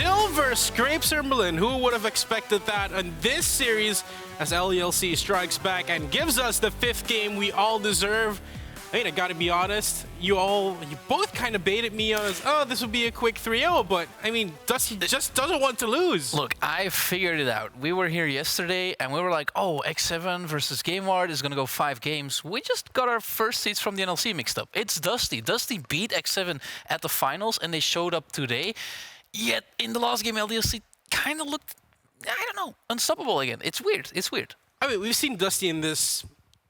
Silver scrapes Ermelin. Who would have expected that on this series as LDLC strikes back and gives us the 5th game we all deserve? I mean, I gotta be honest, you both kind of baited me on as, oh, this would be a quick 3-0, but I mean, Dusty just doesn't want to lose. Look, I figured it out. We were here yesterday and we were like, oh, X7 versus GameWard is gonna go 5 games. We just got our first seeds from the NLC mixed up. It's Dusty. Dusty beat X7 at the finals and they showed up today. Yet in the last game, LDLC kind of looked, I don't know, unstoppable again. It's weird. It's weird. I mean, we've seen Dusty in this.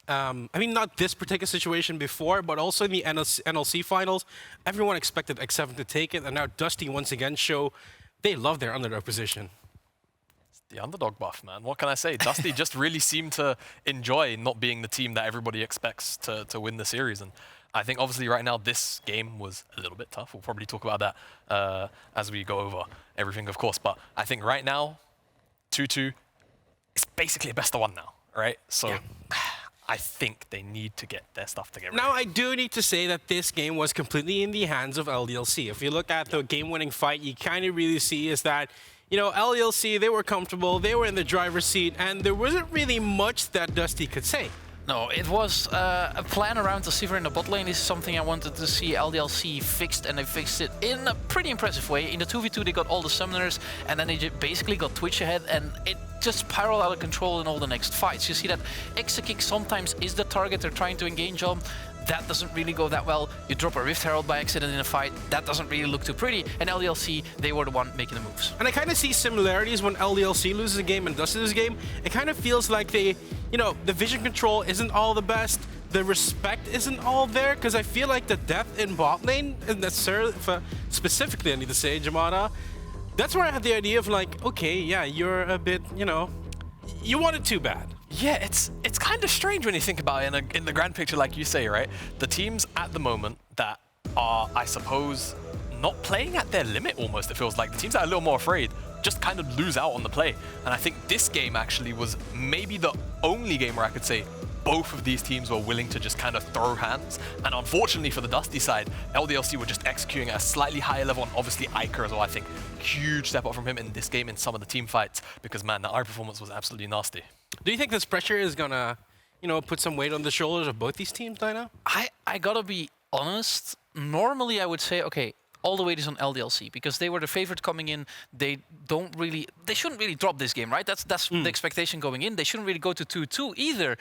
I mean, not this particular situation before, but also in the NLC finals, everyone expected X7 to take it, and now Dusty once again show they love their underdog position. It's the underdog buff, man. What can I say? Dusty just really seemed to enjoy not being the team that everybody expects to win the series. And I think obviously right now this game was a little bit tough. We'll probably talk about that as we go over everything, of course. But I think right now, 2-2, it's basically a best of 1 now, right? So. Yeah. I think they need to get their stuff together. Now, I do need to say that this game was completely in the hands of LDLC. If you look at the game-winning fight, you kind of really see is that, you know, LDLC, they were comfortable, they were in the driver's seat, and there wasn't really much that Dusty could say. No, it was a plan around the Sivir in the bot lane. This is something I wanted to see LDLC fixed, and they fixed it in a pretty impressive way. In the 2v2, they got all the summoners, and then they basically got Twitch ahead, and it just spiraled out of control in all the next fights. You see that Exakick sometimes is the target they're trying to engage on. That doesn't really go that well. You drop a Rift Herald by accident in a fight. That doesn't really look too pretty. And LDLC, they were the one making the moves. And I kind of see similarities when LDLC loses a game and Dusty loses a game. It kind of feels like they, you know, the vision control isn't all the best. The respect isn't all there, because I feel like the depth in bot lane, and necessarily, specifically I need to say, Jamada, that's where I had the idea of like, okay, yeah, you're a bit, you know, you want it too bad. Yeah, it's kind of strange when you think about it in the grand picture, like you say, right? The teams at the moment that are, I suppose, not playing at their limit almost, it feels like. The teams that are a little more afraid just kind of lose out on the play. And I think this game actually was maybe the only game where I could say both of these teams were willing to just kind of throw hands. And unfortunately for the Dusty side, LDLC were just executing at a slightly higher level, and obviously Eika as well. I think huge step up from him in this game in some of the team fights, because man, the Ahri performance was absolutely nasty. Do you think this pressure is gonna, you know, put some weight on the shoulders of both these teams, Dinah? I gotta be honest. Normally I would say, okay, all the weight is on LDLC because they were the favorite coming in. They shouldn't really drop this game, right? That's the expectation going in. They shouldn't really go to 2-2 either.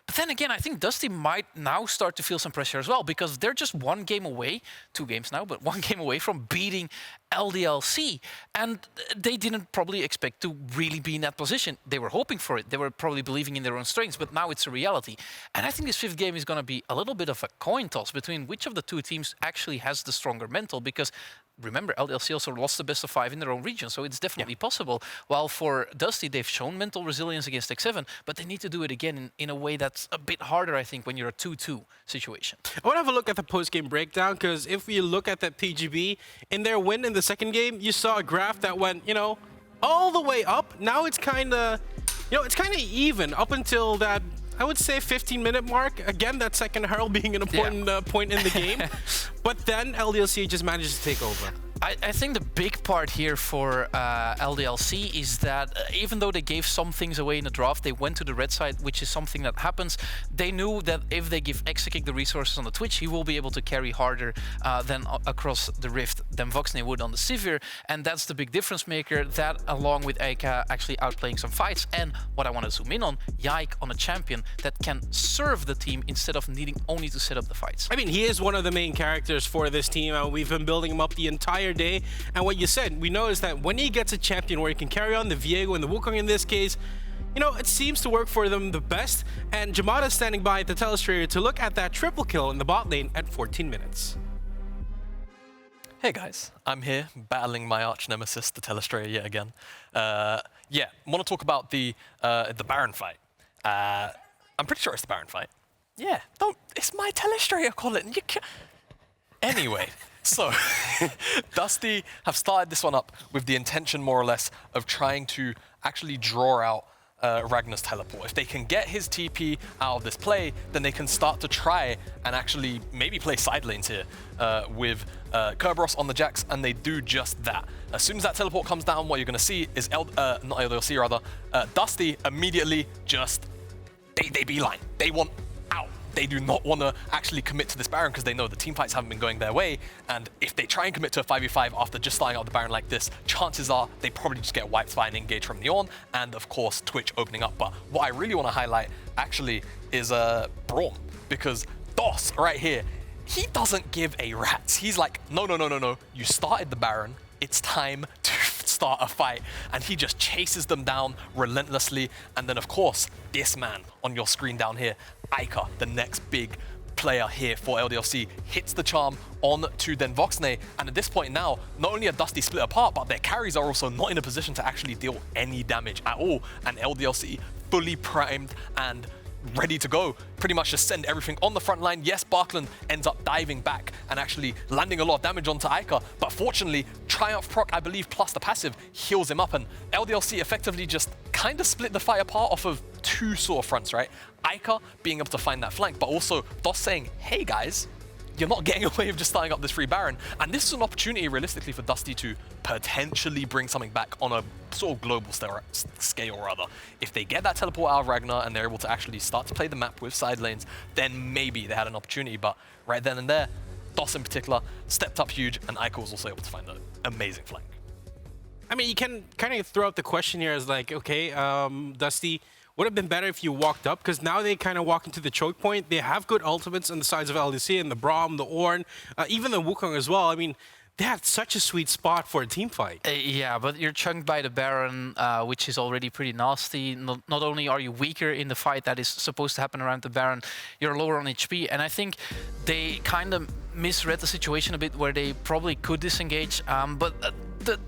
But then again, I think Dusty might now start to feel some pressure as well, because they're just 1 game away, 2 games now, but 1 game away from beating LDLC. And they didn't probably expect to really be in that position. They were hoping for it. They were probably believing in their own strengths, but now it's a reality. And I think this 5th game is going to be a little bit of a coin toss between which of the 2 teams actually has the stronger mental, because remember, LDLC also lost the best of 5 in their own region, so it's definitely possible. While for Dusty, they've shown mental resilience against X7, but they need to do it again in a way that's a bit harder, I think, when you're a 2-2 situation. I want to have a look at the post-game breakdown, because if we look at that PGB, in their win in the 2nd game, you saw a graph that went, you know, all the way up. Now it's kind of, you know, it's kind of even up until that, I would say, 15-minute mark. Again, that 2nd Herald being an important point in the game. But then LDLC just manages to take over. I think the big part here for LDLC is that even though they gave some things away in the draft, they went to the red side, which is something that happens. They knew that if they give Exakick the resources on the Twitch, he will be able to carry harder than across the Rift than DenVoksne would on the Sivir. And that's the big difference maker, that along with Eika actually outplaying some fights. And what I want to zoom in on, Yike on a champion that can serve the team instead of needing only to set up the fights. I mean, he is one of the main characters for this team. We've been building him up the entire day, and what you said, we noticed that when he gets a champion where he can carry on the Viego and the Wukong in this case, you know, it seems to work for them the best. And Jamada standing by at the telestrator to look at that triple kill in the bot lane at 14 minutes. Hey guys, I'm here battling my arch nemesis, the telestrator, yet again. Yeah, want to talk about the Baron fight. I'm pretty sure it's the Baron fight. Yeah, it's my telestrator, Colin. You can't. Anyway. So, Dusty have started this one up with the intention, more or less, of trying to actually draw out Ragnar's teleport. If they can get his TP out of this play, then they can start to try and actually maybe play side lanes here with Kerberos on the Jax, and they do just that. As soon as that teleport comes down, what you're going to see is, not LDLC rather, Dusty immediately just, they beeline. They want out. They do not want to actually commit to this Baron because they know the team fights haven't been going their way, and if they try and commit to a 5v5 after just starting out the Baron like this, chances are they probably just get wiped by an engage from the Ornn, and of course Twitch opening up. But what I really want to highlight actually is Braum, because DOS right here, he doesn't give a rat's. He's like, no, you started the Baron, it's time to start a fight, and he just chases them down relentlessly. And then of course this man on your screen down here, Eika, the next big player here for LDLC, hits the charm on to DenVoksne, and at this point now, not only are Dusty split apart, but their carries are also not in a position to actually deal any damage at all, and LDLC fully primed and ready to go, pretty much just send everything on the front line. Yes, Backlund ends up diving back and actually landing a lot of damage onto Eika, but fortunately, Triumph proc, I believe, plus the passive heals him up, and LDLC effectively just kind of split the fight apart off of two sort of fronts, right? Eika being able to find that flank, but also DOS saying, hey guys, you're not getting away with just starting up this free Baron. And this is an opportunity, realistically, for Dusty to potentially bring something back on a sort of global scale, rather. If they get that teleport out of Ragnar and they're able to actually start to play the map with side lanes, then maybe they had an opportunity. But right then and there, DOS in particular stepped up huge, and Eika was also able to find an amazing flank. I mean, you can kind of throw out the question here as like, okay, Dusty, would have been better if you walked up, because now they kind of walk into the choke point. They have good ultimates on the sides of LDC, and the Braum, the Ornn, even the Wukong as well. I mean, they had such a sweet spot for a team fight. Yeah, but you're chunked by the Baron, which is already pretty nasty. Not only are you weaker in the fight that is supposed to happen around the Baron, you're lower on HP. And I think they kind of misread the situation a bit where they probably could disengage. But the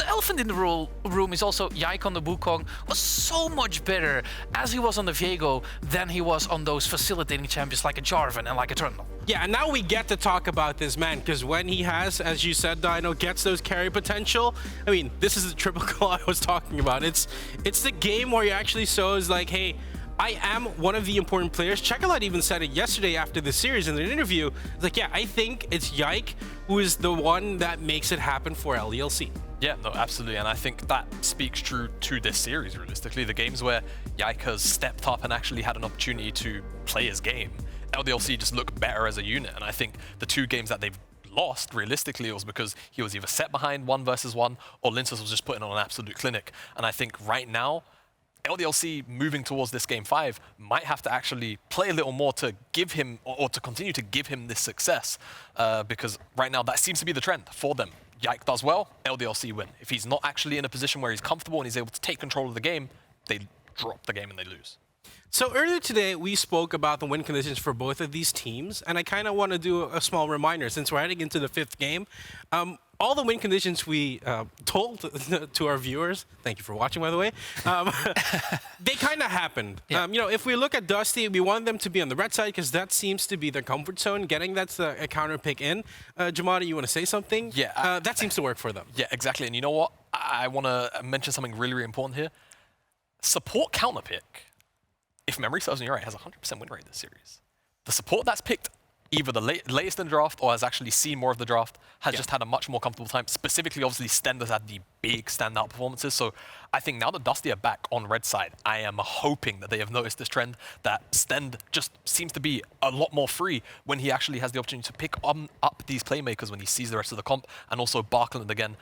elephant in the room is also Yike on the Wukong was so much better as he was on the Viego than he was on those facilitating champions like a Jarvan and like a Trundle. Yeah, and now we get to talk about this man, because when he has, as you said, Dino, gets those carry potential, I mean, this is the triple call I was talking about. It's the game where he actually shows like, hey, I am one of the important players. Chocolate even said it yesterday after the series in an interview. It's like, yeah, I think it's Yike who is the one that makes it happen for LDLC. Yeah, no, absolutely. And I think that speaks true to this series, realistically. The games where Yike has stepped up and actually had an opportunity to play his game, LDLC just look better as a unit. And I think the two games that they've lost, realistically, it was because he was either set behind 1v1 or Lyncas was just putting on an absolute clinic. And I think right now, LDLC moving towards this game 5 might have to actually play a little more to give him, or to continue to give him this success, because right now that seems to be the trend for them. Yike does well, LDLC win. If he's not actually in a position where he's comfortable and he's able to take control of the game, they drop the game and they lose. So earlier today, we spoke about the win conditions for both of these teams, and I kind of want to do a small reminder since we're heading into the 5th game. All the win conditions we told to our viewers, thank you for watching, by the way, they kind of happened. Yeah. You know, if we look at Dusty, we want them to be on the red side because that seems to be their comfort zone. Getting that's a counter pick in. Jamada, you want to say something? Yeah. That seems to work for them. Yeah, exactly. And you know what? I want to mention something really, really important here. Support counter pick, if memory serves me right, has a 100% win rate this series. The support that's picked either the latest in the draft or has actually seen more of the draft has just had a much more comfortable time. Specifically, obviously, Stend has had the big standout performances. So I think now that Dusty are back on red side, I am hoping that they have noticed this trend, that Stend just seems to be a lot more free when he actually has the opportunity to pick up these playmakers when he sees the rest of the comp. And also Backlund again.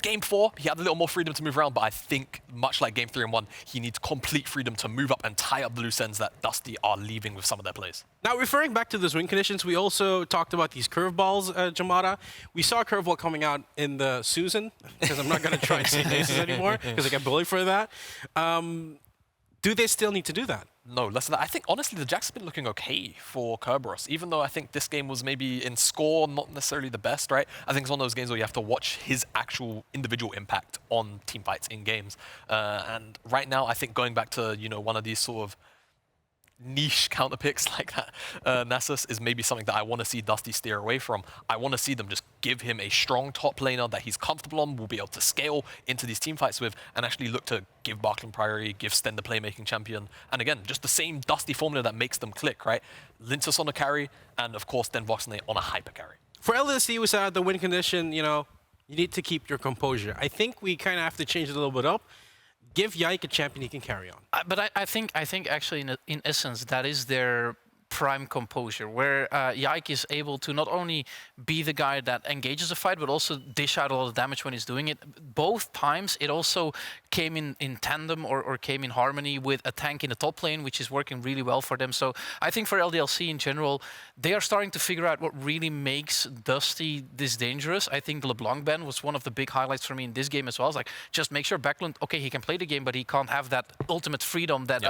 Game 4, he had a little more freedom to move around, but I think, much like Game 3 and 1, he needs complete freedom to move up and tie up the loose ends that Dusty are leaving with some of their plays. Now, referring back to those win conditions, we also talked about these curveballs, Jamada. We saw a curveball coming out in the Susan, because I'm not going to try and say aces anymore, because I get bullied for that. Do they still need to do that? No, less than that. I think, honestly, the Jax has been looking okay for Kerberos, even though I think this game was maybe in score not necessarily the best, right? I think it's one of those games where you have to watch his actual individual impact on team fights in games. And right now, I think going back to, you know, one of these sort of niche counter picks like that Nasus is maybe something that I want to see Dusty steer away from. I want to see them just give him a strong top laner that he's comfortable on, will be able to scale into these team fights with, and actually look to give Backlund priority, give Stend the playmaking champion, and again, just the same Dusty formula that makes them click, right? Lyncas on a carry, and of course DenVoksne on a hyper carry. For LDLC, we said the win condition, you know, you need to keep your composure. I think we kind of have to change it a little bit up. Give Yike a champion he can carry on. But I think actually in essence that is their prime composure, where Yike is able to not only be the guy that engages a fight, but also dish out a lot of damage when he's doing it. Both times it also came in tandem or came in harmony with a tank in the top lane, which is working really well for them. So I think for LDLC in general, they are starting to figure out what really makes Dusty this dangerous. I think LeBlanc ban was one of the big highlights for me in this game as well. It's like, just make sure Backlund, okay, he can play the game, but he can't have that ultimate freedom that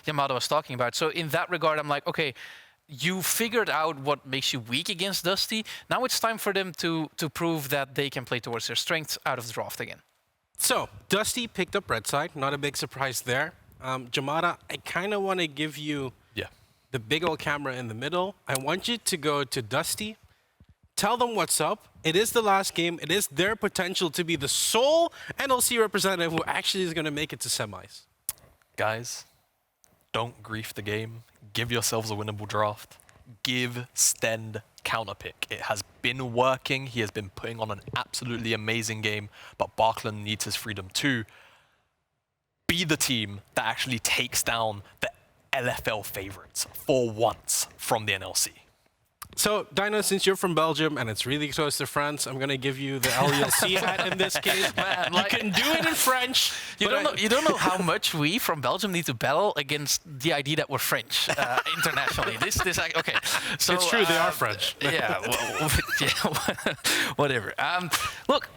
Yamada was talking about. So in that regard, I'm like, okay, you figured out what makes you weak against Dusty. Now it's time for them to prove that they can play towards their strengths out of the draft again. So, Dusty picked up red side. Not a big surprise there. Yamada, I kind of want to give you the big old camera in the middle. I want you to go to Dusty. Tell them what's up. It is the last game. It is their potential to be the sole NLC representative who actually is going to make it to semis. Guys, don't grief the game. Give yourselves a winnable draft. Give Stend counterpick. It has been working. He has been putting on an absolutely amazing game, but Backlund needs his freedom too. Be the team that actually takes down the LFL favorites for once from the NLC. So, Dino, since you're from Belgium and it's really close to France, I'm going to give you the LDLC hat in this case. Man, you can do it in French. You don't know how much we from Belgium need to battle against the idea that we're French internationally. Okay. So, it's true, they are French. Yeah, whatever. Look,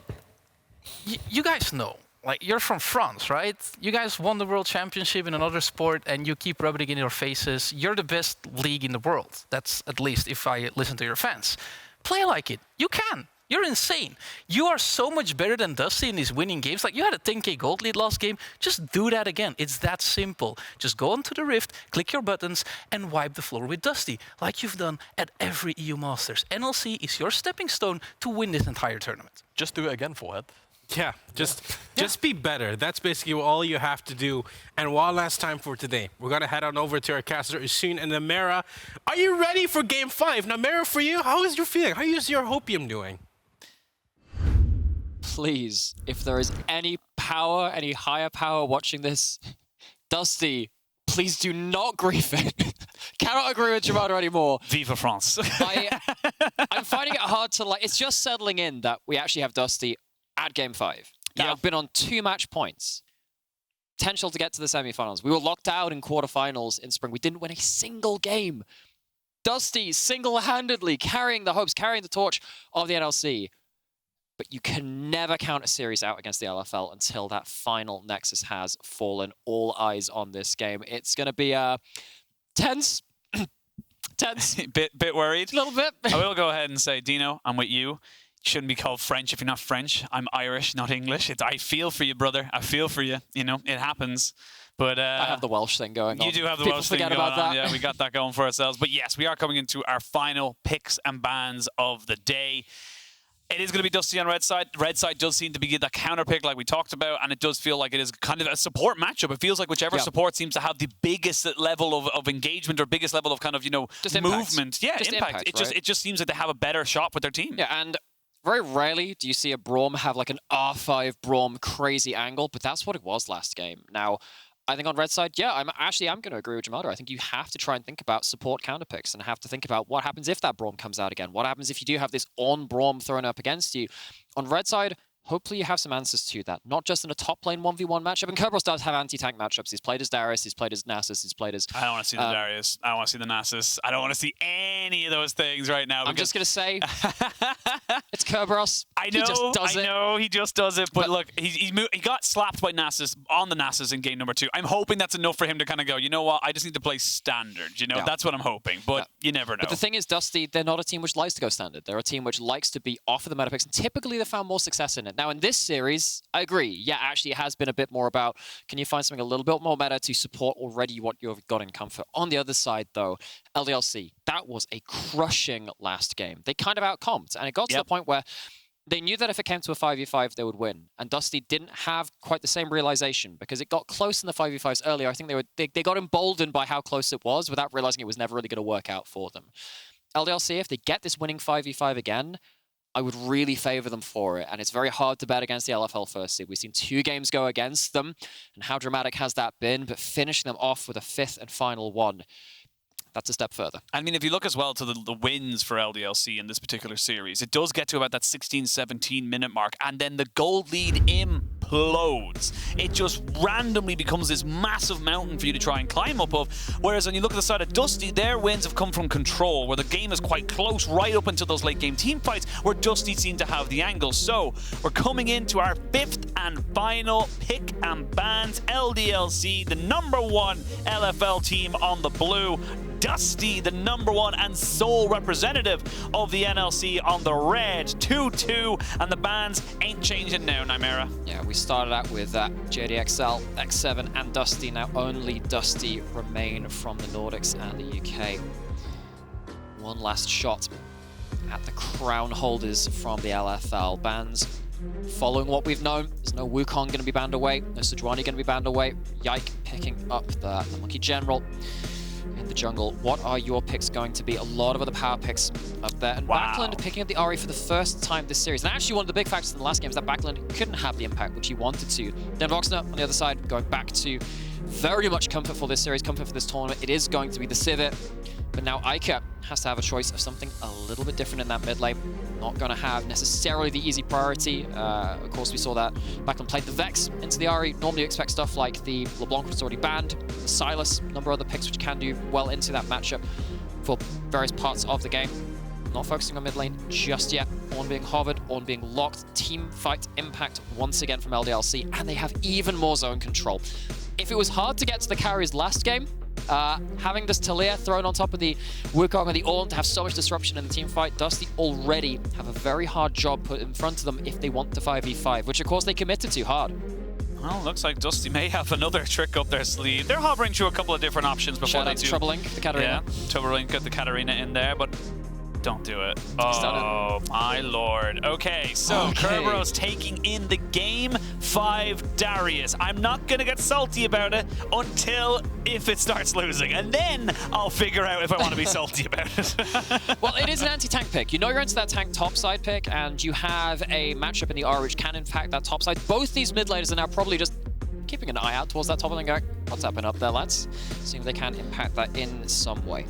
you guys know. Like, you're from France, right? You guys won the World Championship in another sport and you keep rubbing it in your faces. You're the best league in the world. That's at least if I listen to your fans. Play like it. You can. You're insane. You are so much better than Dusty in these winning games. Like, you had a 10k gold lead last game. Just do that again. It's that simple. Just go onto the Rift, click your buttons, and wipe the floor with Dusty, like you've done at every EU Masters. NLC is your stepping stone to win this entire tournament. Just do it again, Forehead. Yeah, just be better. That's basically all you have to do. And one last time for today, we're going to head on over to our caster, Usoon and Namera. Are you ready for Game 5? Namera, for you, how is your feeling? How is your hopium doing? Please, if there is any power, any higher power watching this, Dusty, please do not grief it. Cannot agree with Yamada anymore. Viva France. I'm finding it hard to, like, it's just settling in that we actually have Dusty at Game 5. That have been on 2 match points. Potential to get to the semi-finals. We were locked out in quarterfinals in spring. We didn't win a single game. Dusty single-handedly carrying the hopes, carrying the torch of the NLC. But you can never count a series out against the LFL until that final Nexus has fallen. All eyes on this game. It's going to be tense. Tense. bit worried. A little bit. I will go ahead and say, Dino, I'm with you. Shouldn't be called French if you're not French. I'm Irish, not English. I feel for you, brother. I feel for you. You know, it happens. But I have the Welsh thing going on. You do have the People Welsh thing forget going about on. that. Yeah, we got that going for ourselves. But yes, we are coming into our final picks and bans of the day. It is going to be Dusty on red side. Red side does seem to be the counter pick like we talked about, and it does feel like it is kind of a support matchup. It feels like whichever support seems to have the biggest level of engagement or biggest level of kind of, you know, just movement. Impact. Yeah, just impact. Right? It just seems like they have a better shot with their team. Yeah, and very rarely do you see a Braum have like an R5 Braum crazy angle, but that's what it was last game. Now, I think on red side, yeah, I'm going to agree with Yamada. I think you have to try and think about support counter picks and have to think about what happens if that Braum comes out again. What happens if you do have this on Braum thrown up against you? On red side, hopefully you have some answers to that. Not just in a top lane 1v1 matchup. And Kerberos does have anti-tank matchups. He's played as Darius, he's played as Nasus, he's played as... I don't want to see the Darius. I don't want to see the Nasus. I don't want to see any of those things right now. I'm just going to say, it's Kerberos. I know, he just does it. But look, he got slapped by Nasus on the Nasus in game number 2. I'm hoping that's enough for him to kind of go, you know what, I just need to play standard. You know, that's what I'm hoping. But you never know. But the thing is, Dusty, they're not a team which likes to go standard. They're a team which likes to be off of the meta picks. And typically they found more success in it. Now, in this series, I agree. Yeah, actually, it has been a bit more about, can you find something a little bit more meta to support already what you've got in comfort? On the other side, though, LDLC, that was a crushing last game. They kind of outcomped, and it got to the point where they knew that if it came to a 5v5, they would win. And Dusty didn't have quite the same realization because it got close in the 5v5s earlier. I think they got emboldened by how close it was without realizing it was never really going to work out for them. LDLC, if they get this winning 5v5 again, I would really favor them for it. And it's very hard to bet against the LFL first seed. We've seen 2 games go against them. And how dramatic has that been? But finishing them off with a 5th and final one, that's a step further. I mean, if you look as well to the wins for LDLC in this particular series, it does get to about that 16-17 minute mark, and then the gold lead implodes. It just randomly becomes this massive mountain for you to try and climb up of, whereas when you look at the side of Dusty, their wins have come from control, where the game is quite close right up until those late game team fights, where Dusty seemed to have the angle. So, we're coming into our 5th and final pick and bans. LDLC, the #1 LFL team on the blue. Dusty, the #1 and sole representative of the NLC on the red. 2-2, and the bans ain't changing now, Nymera. Yeah, we started out with JDXL, X7, and Dusty. Now only Dusty remain from the Nordics and the UK. One last shot at the crown holders from the LFL. Bans following what we've known. There's no Wukong going to be banned away, no Sejuani going to be banned away. Yike picking up the Monkey General in the jungle. What are your picks going to be? A lot of other power picks up there. And Backlund picking up the Ahri for the first time this series. And actually one of the big factors in the last game is that Backlund couldn't have the impact which he wanted to. DenVoksne on the other side going back to very much comfort for this series, comfort for this tournament. It is going to be the Sivir. But now Eika has to have a choice of something a little bit different in that mid lane. Not going to have necessarily the easy priority. Of course, we saw that Backlund played the Vex into the Ahri. Normally you expect stuff like the LeBlanc, which is already banned, the Silas, a number of other picks which can do well into that matchup for various parts of the game. Not focusing on mid lane just yet. Ornn being hovered, Ornn being locked. Team fight impact once again from LDLC, and they have even more zone control. If it was hard to get to the carries last game, having this Taliyah thrown on top of the Wukong and the Ornn to have so much disruption in the team fight, Dusty already have a very hard job put in front of them if they want to 5v5, which of course they committed to hard. Well, looks like Dusty may have another trick up their sleeve. They're hovering through a couple of different options before they do. Troubling the Katarina. Yeah, Troubling, the Katarina in there, but don't do it. Oh, my lord. Okay, so Kerberos taking in the Game 5 Darius. I'm not going to get salty about it until if it starts losing, and then I'll figure out if I want to be salty about it. Well, it is an anti-tank pick. You know you're into that tank topside pick, and you have a matchup in the R which can impact that topside. Both these mid laners are now probably just keeping an eye out towards that top and then going, what's happening up there, lads? See if they can impact that in some way.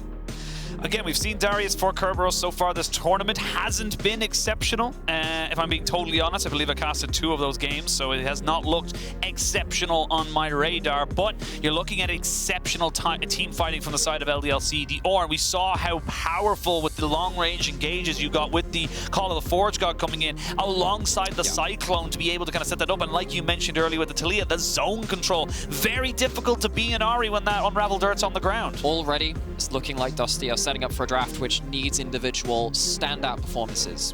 Again, we've seen Darius for Kerberos so far. This tournament hasn't been exceptional. If I'm being totally honest, I believe I casted 2 of those games, so it has not looked exceptional on my radar. But you're looking at exceptional team fighting from the side of LDLC. The Ornn, we saw how powerful with the long-range engages you got with the Call of the Forge God coming in, alongside the Cyclone to be able to kind of set that up. And like you mentioned earlier with the Taliyah, the zone control. Very difficult to be an Ahri when that Unraveled Dirt's on the ground. Already, it's looking like Dusty are setting up for a draft which needs individual standout performances.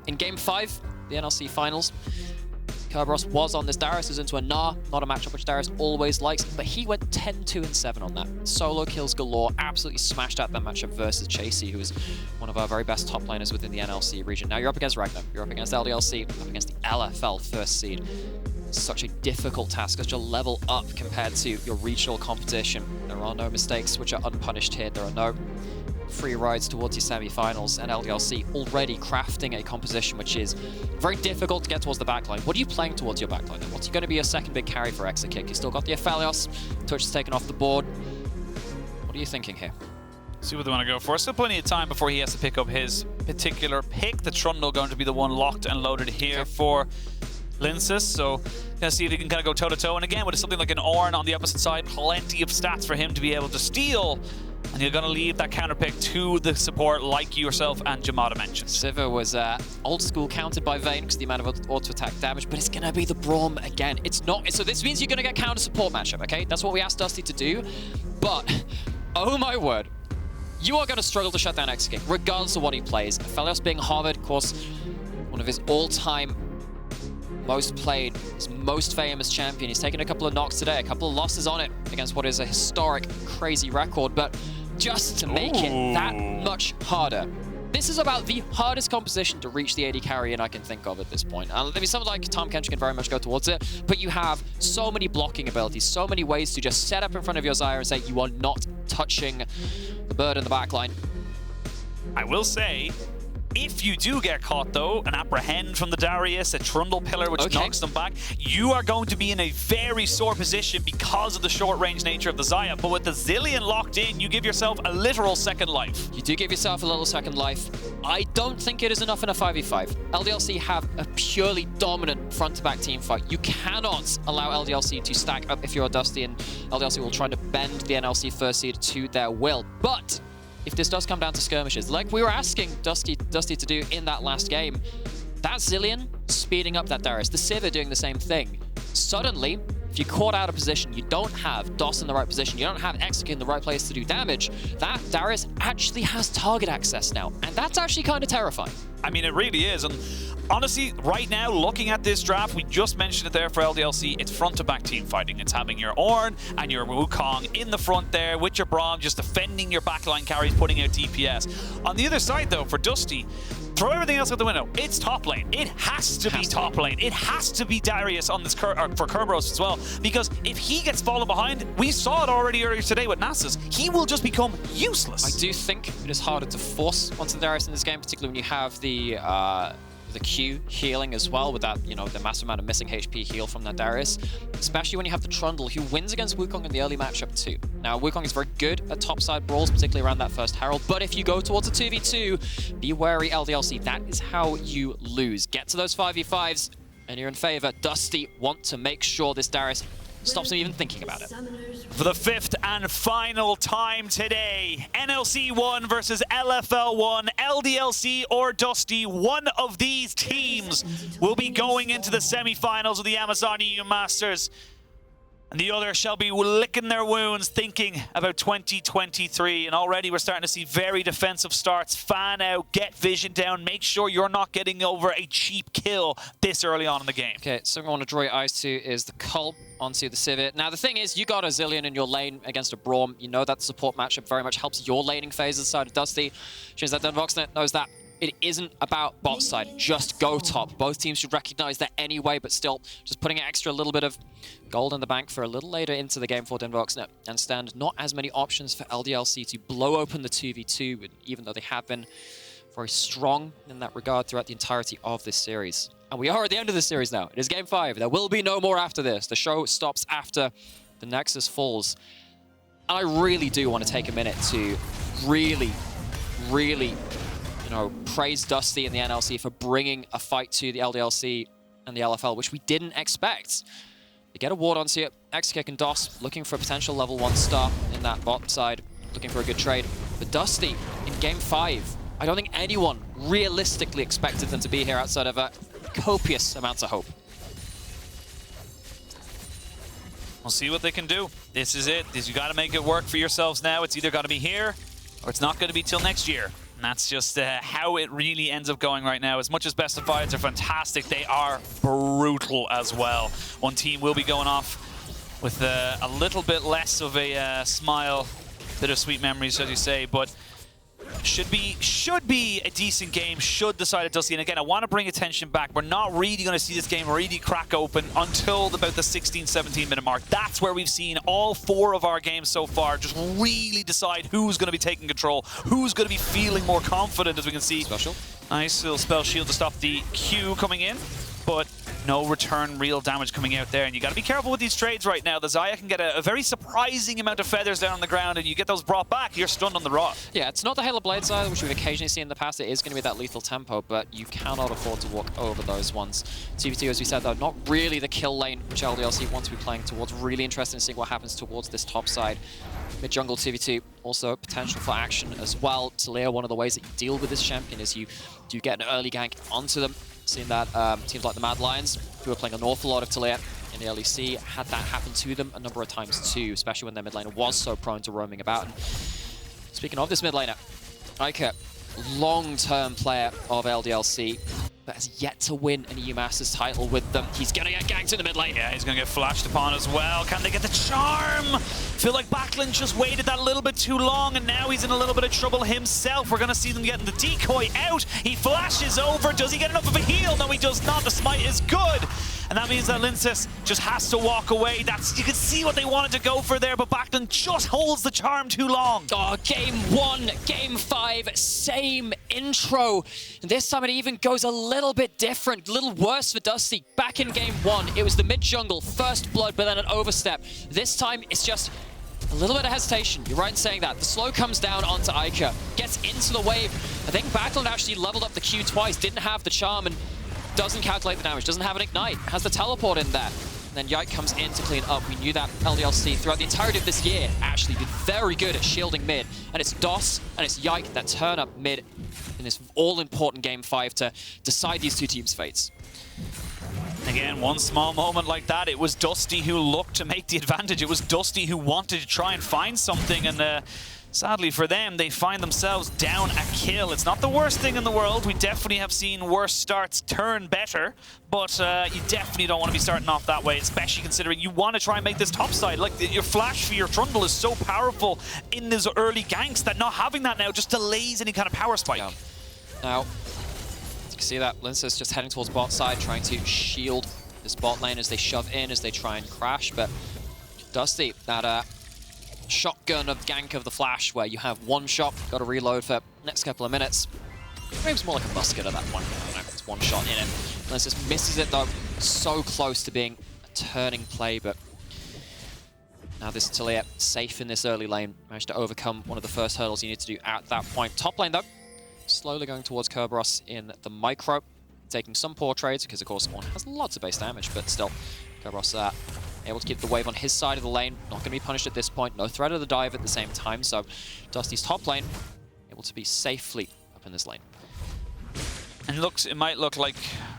In Game 5, the NLC Finals, Kerberos was on this. Darius is into a Gnar, not a matchup which Darius always likes, but he went 10-2-7 on that. Solo kills galore, absolutely smashed out that matchup versus Chasey, who is one of our very best top laners within the NLC region. Now you're up against Ragner, you're up against LDLC, up against the LFL first seed. Such a difficult task, such a level up compared to your regional competition. There are no mistakes which are unpunished here. There are no free rides towards your semi-finals, and LDLC already crafting a composition which is very difficult to get towards the backline. What are you playing towards your backline? What's going to be your second big carry for Exakick? You still got the Aphelios, Touch is taken off the board. What are you thinking here? See what they want to go for. Still plenty of time before he has to pick up his particular pick. The Trundle going to be the one locked and loaded here for Lyncas, so gonna see if he can kind of go toe-to-toe. And again, with something like an Ornn on the opposite side, plenty of stats for him to be able to steal. And you're gonna leave that counter pick to the support like yourself and Jamada mentioned. Sivir was old school countered by Vayne because of the amount of auto-attack damage, but it's gonna be the Braum again. It's not, so this means you're gonna get counter support matchup, okay? That's what we asked Dusty to do, but oh my word. You are gonna struggle to shut down Exakick, regardless of what he plays. Aphelios being hovered, of course, one of his all-time most played, his most famous champion. He's taken a couple of knocks today, a couple of losses on it against what is a historic, crazy record, but just to make it that much harder. This is about the hardest composition to reach the AD carry and I can think of at this point. I mean, someone like Tahm Kench can very much go towards it, but you have so many blocking abilities, so many ways to just set up in front of your Xayah and say you are not touching the bird in the backline. I will say, if you do get caught, though, an apprehend from the Darius, a Trundle pillar, which knocks them back, you are going to be in a very sore position because of the short-range nature of the Xayah. But with the Zilean locked in, you give yourself a literal second life. You do give yourself a little second life. I don't think it is enough in a 5v5. LDLC have a purely dominant front-to-back team fight. You cannot allow LDLC to stack up if you're Dusty, and LDLC will try to bend the NLC first seed to their will. But if this does come down to skirmishes, like we were asking Dusty to do in that last game, that Zilean speeding up that Darius, the Sivir doing the same thing. Suddenly, if you're caught out of position, you don't have DOS in the right position, you don't have Exakick in the right place to do damage, that Darius actually has target access now. And that's actually kind of terrifying. I mean, it really is. And honestly, right now, looking at this draft, we just mentioned it there for LDLC, it's front-to-back team fighting. It's having your Ornn and your Wukong in the front there with your Braum, just defending your backline carries, putting out DPS. On the other side, though, for Dusty, throw everything else out the window. It's top lane. It has to be top lane. It has to be Darius on this for Kerberos as well, because if he gets fallen behind, we saw it already earlier today with Nasus, he will just become useless. I do think it is harder to force onto Darius in this game, particularly when you have the Q healing as well, with that, you know, the massive amount of missing HP heal from that Darius, especially when you have the Trundle, who wins against Wukong in the early matchup too. Now, Wukong is very good at topside brawls, particularly around that first Herald, but if you go towards a 2v2, be wary LDLC. That is how you lose. Get to those 5v5s, and you're in favor. Dusty want to make sure this Darius stops him even thinking about it. For the fifth and final time today, NLC 1 versus LFL 1, LDLC or Dusty, one of these teams will be going into the semi-finals of the Amazon EU Masters. And the other shall be licking their wounds, thinking about 2023. And already we're starting to see very defensive starts. Fan out, get vision down, make sure you're not getting over a cheap kill this early on in the game. Okay, so I want to draw your eyes to is the Cull onto the Sivir. Now, the thing is, you got a Zilean in your lane against a Braum. You know that the support matchup very much helps your laning phase aside of Dusty. Which means that DenVoksne knows that it isn't about bot side, just go top. Both teams should recognize that anyway, but still, just putting an extra little bit of gold in the bank for a little later into the game for DenVoksne. And Stend, not as many options for LDLC to blow open the 2v2, even though they have been very strong in that regard throughout the entirety of this series. And we are at the end of this series now. It is game 5. There will be no more after this. The show stops after the Nexus falls. I really do want to take a minute to really, you know, praise Dusty and the NLC for bringing a fight to the LDLC and the LFL, which we didn't expect. They get a ward onto it. Exakick and DOS looking for a potential level 1 star in that bot side, looking for a good trade. But Dusty in game 5, I don't think anyone realistically expected them to be here outside of copious amounts of hope. We'll see what they can do. This is it. You got to make it work for yourselves now. It's either got to be here or it's not going to be till next year. And that's just how it really ends up going right now. As much as best of fives are fantastic, they are brutal as well. One team will be going off with a little bit less of a smile, bittersweet memories, as you say, but should be a decent game, should decide it does. And again, I want to bring attention back. We're not really going to see this game really crack open until about the 16-17 minute mark. That's where we've seen all 4 of our games so far just really decide who's going to be taking control, who's going to be feeling more confident, as we can see. Special. Nice little spell shield to stop the Q coming in, but no return real damage coming out there. And you got to be careful with these trades right now. The Xayah can get a very surprising amount of feathers down on the ground, and you get those brought back, you're stunned on the rod. Yeah, it's not the Halo Blade side, which we've occasionally seen in the past. It is going to be that lethal tempo, but you cannot afford to walk over those ones. 2v2, as we said, though, not really the kill lane, which LDLC want to be playing towards. Really interesting to see what happens towards this top side. Mid-jungle 2v2, also potential for action as well. Taliyah, one of the ways that you deal with this champion is you do get an early gank onto them. Seen that teams like the Mad Lions, who are playing an awful lot of Taliyah in the LEC, had that happen to them a number of times too, especially when their mid laner was so prone to roaming about. And speaking of this mid laner, Eika, long-term player of LDLC, but has yet to win an EU Masters title with them. He's gonna get ganked in the mid lane. Yeah, he's gonna get flashed upon as well. Can they get the charm? Feel like Backlund just waited that little bit too long, and now he's in a little bit of trouble himself. We're gonna see them getting the decoy out. He flashes over. Does he get enough of a heal? No, he does not. The smite is good. And that means that Lyncas just has to walk away. You can see what they wanted to go for there, but Backlund just holds the charm too long. Oh, game 1, game 5, same intro. And this time it even goes a little bit different, a little worse for Dusty. Back in game 1, it was the mid jungle, first blood, but then an overstep. This time it's just a little bit of hesitation. You're right in saying that. The slow comes down onto Eika, gets into the wave. I think Backlund actually leveled up the Q twice, didn't have the charm, and doesn't calculate the damage, doesn't have an ignite, has the teleport in there. And then Yike comes in to clean up. We knew that LDLC throughout the entirety of this year actually did very good at shielding mid. And it's DOS and it's Yike that turn up mid in this all-important game 5 to decide these two teams' fates. Again, one small moment like that, it was Dusty who looked to make the advantage. It was Dusty who wanted to try and find something, and sadly for them, they find themselves down a kill. It's not the worst thing in the world. We definitely have seen worse starts turn better, but you definitely don't want to be starting off that way, especially considering you want to try and make this top side. Like, your flash for your Trundle is so powerful in these early ganks that not having that now just delays any kind of power spike. Yeah. Now, you can see that Lyncas just heading towards bot side, trying to shield this bot lane as they shove in, as they try and crash, but Dusty, that shotgun of gank of the flash where you have one shot, got to reload for next couple of minutes. Maybe it's more like a musket at that point. I don't know, it's one shot in it. Lyncas misses it though, so close to being a turning play, but now this Taliyah safe in this early lane, managed to overcome one of the first hurdles you need to do at that point. Top lane though, slowly going towards Kerberos in the micro, taking some poor trades because of course Ornn has lots of base damage, but still Kerberos able to keep the wave on his side of the lane, not going to be punished at this point, no threat of the dive at the same time, so Dusty's top lane able to be safely up in this lane. And it might look like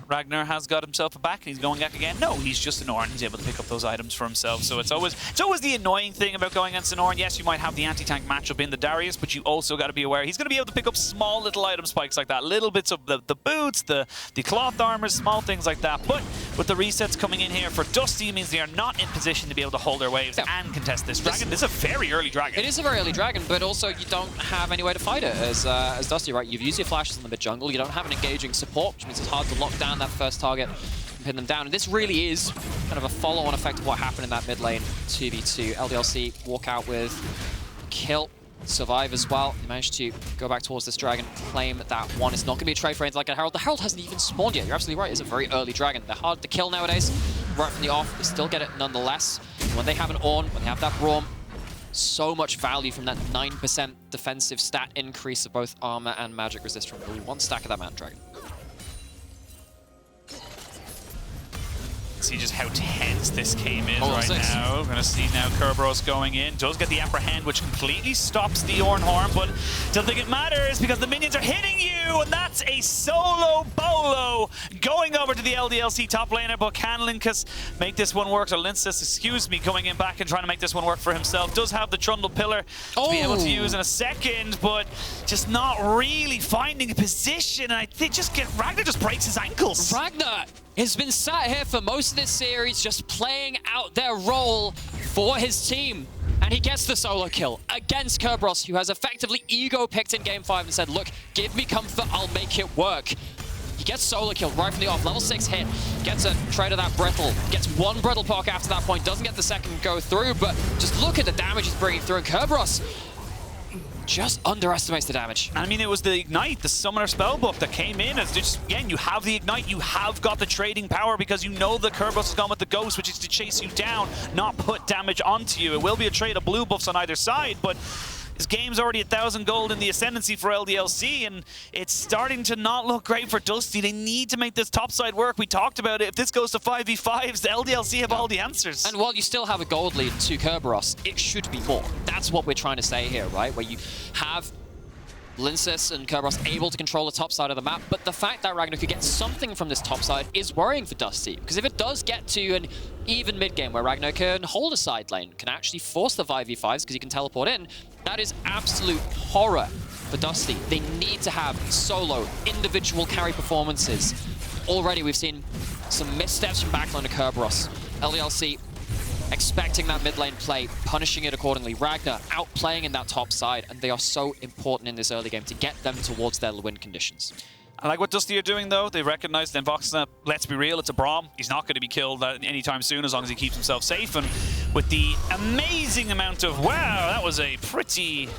Ragner has got himself a back and he's going back again. No, he's just an Ornn. He's able to pick up those items for himself. So it's always the annoying thing about going against an Ornn. Yes, you might have the anti-tank matchup in the Darius, but you also got to be aware he's going to be able to pick up small little item spikes like that. Little bits of the boots, the cloth armors, small things like that. But with the resets coming in here for Dusty, it means they are not in position to be able to hold their waves and contest this dragon. This is a very early dragon. It is a very early dragon, but also you don't have any way to fight it as Dusty, right? You've used your flashes in the mid jungle. You don't have an engaging support, which means it's hard to lock down that first target and pin them down. And this really is kind of a follow-on effect of what happened in that mid lane 2v2. LDLC walk out with kill, survive as well. They managed to go back towards this dragon, claim that one. It's not going to be a trade for anything like a Herald. The Herald hasn't even spawned yet. You're absolutely right. It's a very early dragon. They're hard to kill nowadays. Right from the off, they still get it nonetheless. When they have an Ornn, when they have that Braum, so much value from that 9% defensive stat increase of both armor and magic resist from really one stack of that man dragon. See just how tense this game is right now. We're going to see now Kerberos going in. Does get the apprehend, which completely stops the Ornn Horn, but don't think it matters because the minions are hitting you, and that's a solo bolo going over to the LDLC top laner. But can Lyncas make this one work? Or Lyncas, excuse me, going in back and trying to make this one work for himself. Does have the Trundle pillar to be able to use in a second, but just not really finding a position. And I think Ragner just breaks his ankles. Ragner has been sat here for most of this series just playing out their role for his team. And he gets the solo kill against Kerberos, who has effectively ego picked in game 5 and said, look, give me comfort, I'll make it work. He gets solo kill right from the off, level 6 hit, gets a trade of that brittle, gets one brittle poke after that point, doesn't get the second go through, but just look at the damage he's bringing through. And Kerberos just underestimates the damage. I mean, it was the Ignite, the Summoner spellbook that came in as just, again, you have the Ignite, you have got the trading power because you know that Kerberos has gone with the Ghost, which is to chase you down, not put damage onto you. It will be a trade of blue buffs on either side, but this game's already 1,000 gold in the Ascendancy for LDLC, and it's starting to not look great for Dusty. They need to make this topside work. We talked about it. If this goes to 5v5s, the LDLC have all the answers. And while you still have a gold lead to Kerberos, it should be more. That's what we're trying to say here, right? Where you have Lyncas and Kerberos able to control the top side of the map, but the fact that Ragnar could get something from this top side is worrying for Dusty, because if it does get to an even mid-game where Ragnar can hold a side lane, can actually force the 5v5s because he can teleport in, that is absolute horror for Dusty. They need to have solo, individual carry performances already we've seen some missteps from Backlund to Kerberos. LDLC expecting that mid lane play, punishing it accordingly. Ragner outplaying in that top side, and they are so important in this early game to get them towards their win conditions. I like what Dusty are doing, though. They recognize DenVoksne. Let's be real, it's a Braum. He's not going to be killed anytime soon as long as he keeps himself safe. And with the amazing amount of... Wow, that was a pretty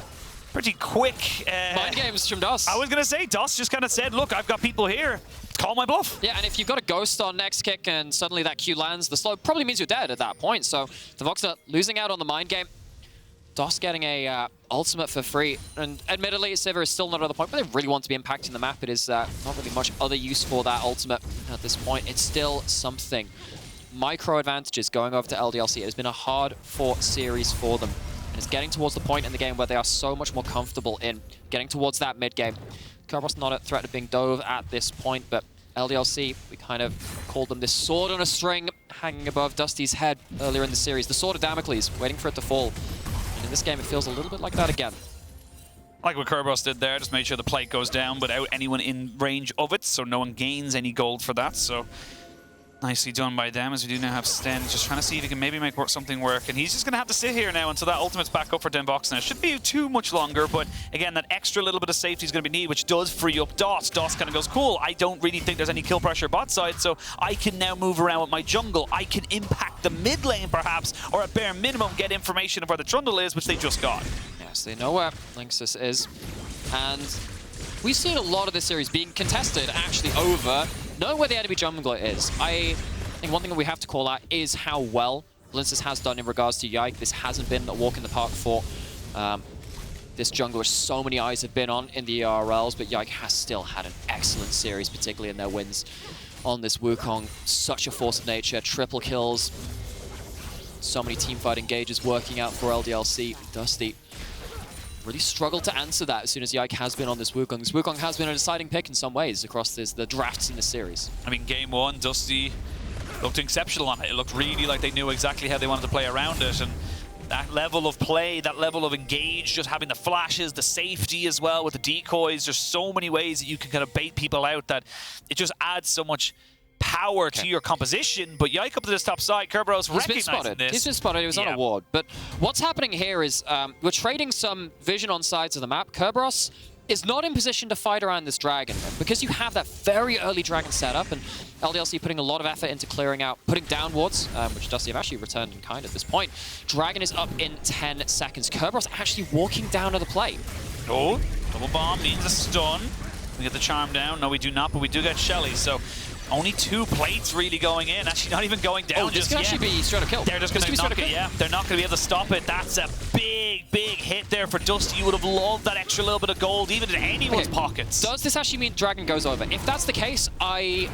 quick... Mind games from Dust. I was going to say, Dust just kind of said, look, I've got people here. Call my bluff. Yeah, and if you've got a Ghost on next kick and suddenly that Q lands, the slow probably means you're dead at that point. So DenVoksne losing out on the mind game. DOS getting a ultimate for free, and admittedly, Sivir is still not at the point, but they really want to be impacting the map. It is not really much other use for that ultimate at this point. It's still something. Micro advantages going over to LDLC. It has been a hard-fought series for them, and it's getting towards the point in the game where they are so much more comfortable in getting towards that mid-game. Kerberos not a threat of being dove at this point, but LDLC, we kind of called them this sword on a string hanging above Dusty's head earlier in the series. The Sword of Damocles, waiting for it to fall. And in this game, it feels a little bit like that again. Like what Kerberos did there, just made sure the plate goes down without anyone in range of it, so no one gains any gold for that. So nicely done by them, as we do now have Stend just trying to see if he can maybe make something work. And he's just going to have to sit here now until that ultimate's back up for DenVoksne. It shouldn't be too much longer, but again, that extra little bit of safety is going to be needed, which does free up DOS. DOS kind of goes, cool, I don't really think there's any kill pressure bot side, so I can now move around with my jungle. I can impact the mid lane, perhaps, or at bare minimum, get information of where the Trundle is, which they just got. Yes, they know where Lyncas is. And we've seen a lot of this series being contested, actually, over knowing where the enemy jungler is. I think one thing that we have to call out is how well Lyncas has done in regards to Yike. This hasn't been a walk in the park for this jungler, which so many eyes have been on in the ERLs, but Yike has still had an excellent series, particularly in their wins on this Wukong. Such a force of nature, triple kills, so many teamfight engages working out for LDLC. Dusty really struggled to answer that as soon as Yike has been on this Wukong. This Wukong has been a deciding pick in some ways across the drafts in this series. I mean, game one, Dusty looked exceptional on it. It looked really like they knew exactly how they wanted to play around it. And that level of play, that level of engage, just having the flashes, the safety as well with the decoys, there's so many ways that you can kind of bait people out that it just adds so much power to your composition. But Yike up to this top side, Kerberos recognizing this. He's been spotted. He was on a ward. But what's happening here is we're trading some vision on sides of the map. Kerberos is not in position to fight around this dragon. And because you have that very early dragon setup, and LDLC putting a lot of effort into clearing out, putting down wards, which Dusty have actually returned in kind at this point. Dragon is up in 10 seconds. Kerberos actually walking down to the plate. Oh, double bomb means a stun. We get the charm down. No, we do not, but we do get Shelly. So only 2 plates really going in. Actually, not even going down this can actually be straight up kill. They're just going to knock it, yeah. They're not going to be able to stop it. That's a big hit there for Dusty. You would have loved that extra little bit of gold, even in anyone's pockets. Does this actually mean Dragon goes over? If that's the case, I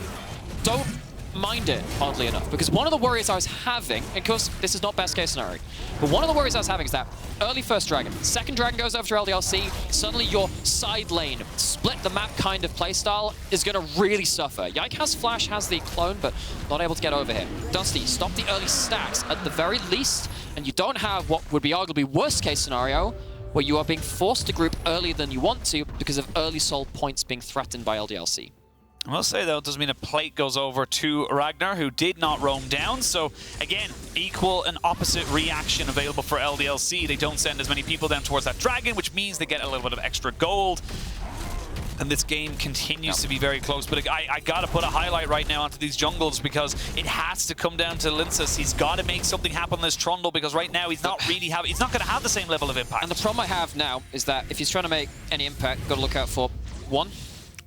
don't mind it, oddly enough, because one of the worries I was having, and of course, this is not best case scenario, but one of the worries I was having is that early first Dragon, second Dragon goes over to LDLC, suddenly your side lane, split the map kind of playstyle is going to really suffer. Yike has Flash, has the clone, but not able to get over here. Dusty, stop the early stacks at the very least, and you don't have what would be arguably worst case scenario, where you are being forced to group earlier than you want to because of early soul points being threatened by LDLC. I will say, though, it doesn't mean a plate goes over to Ragner, who did not roam down. So, again, equal and opposite reaction available for LDLC. They don't send as many people down towards that dragon, which means they get a little bit of extra gold. And this game continues to be very close. But I got to put a highlight right now onto these jungles because it has to come down to Lyncas. He's got to make something happen on this Trundle because right now he's not going to have the same level of impact. And the problem I have now is that if he's trying to make any impact, got to look out for 1,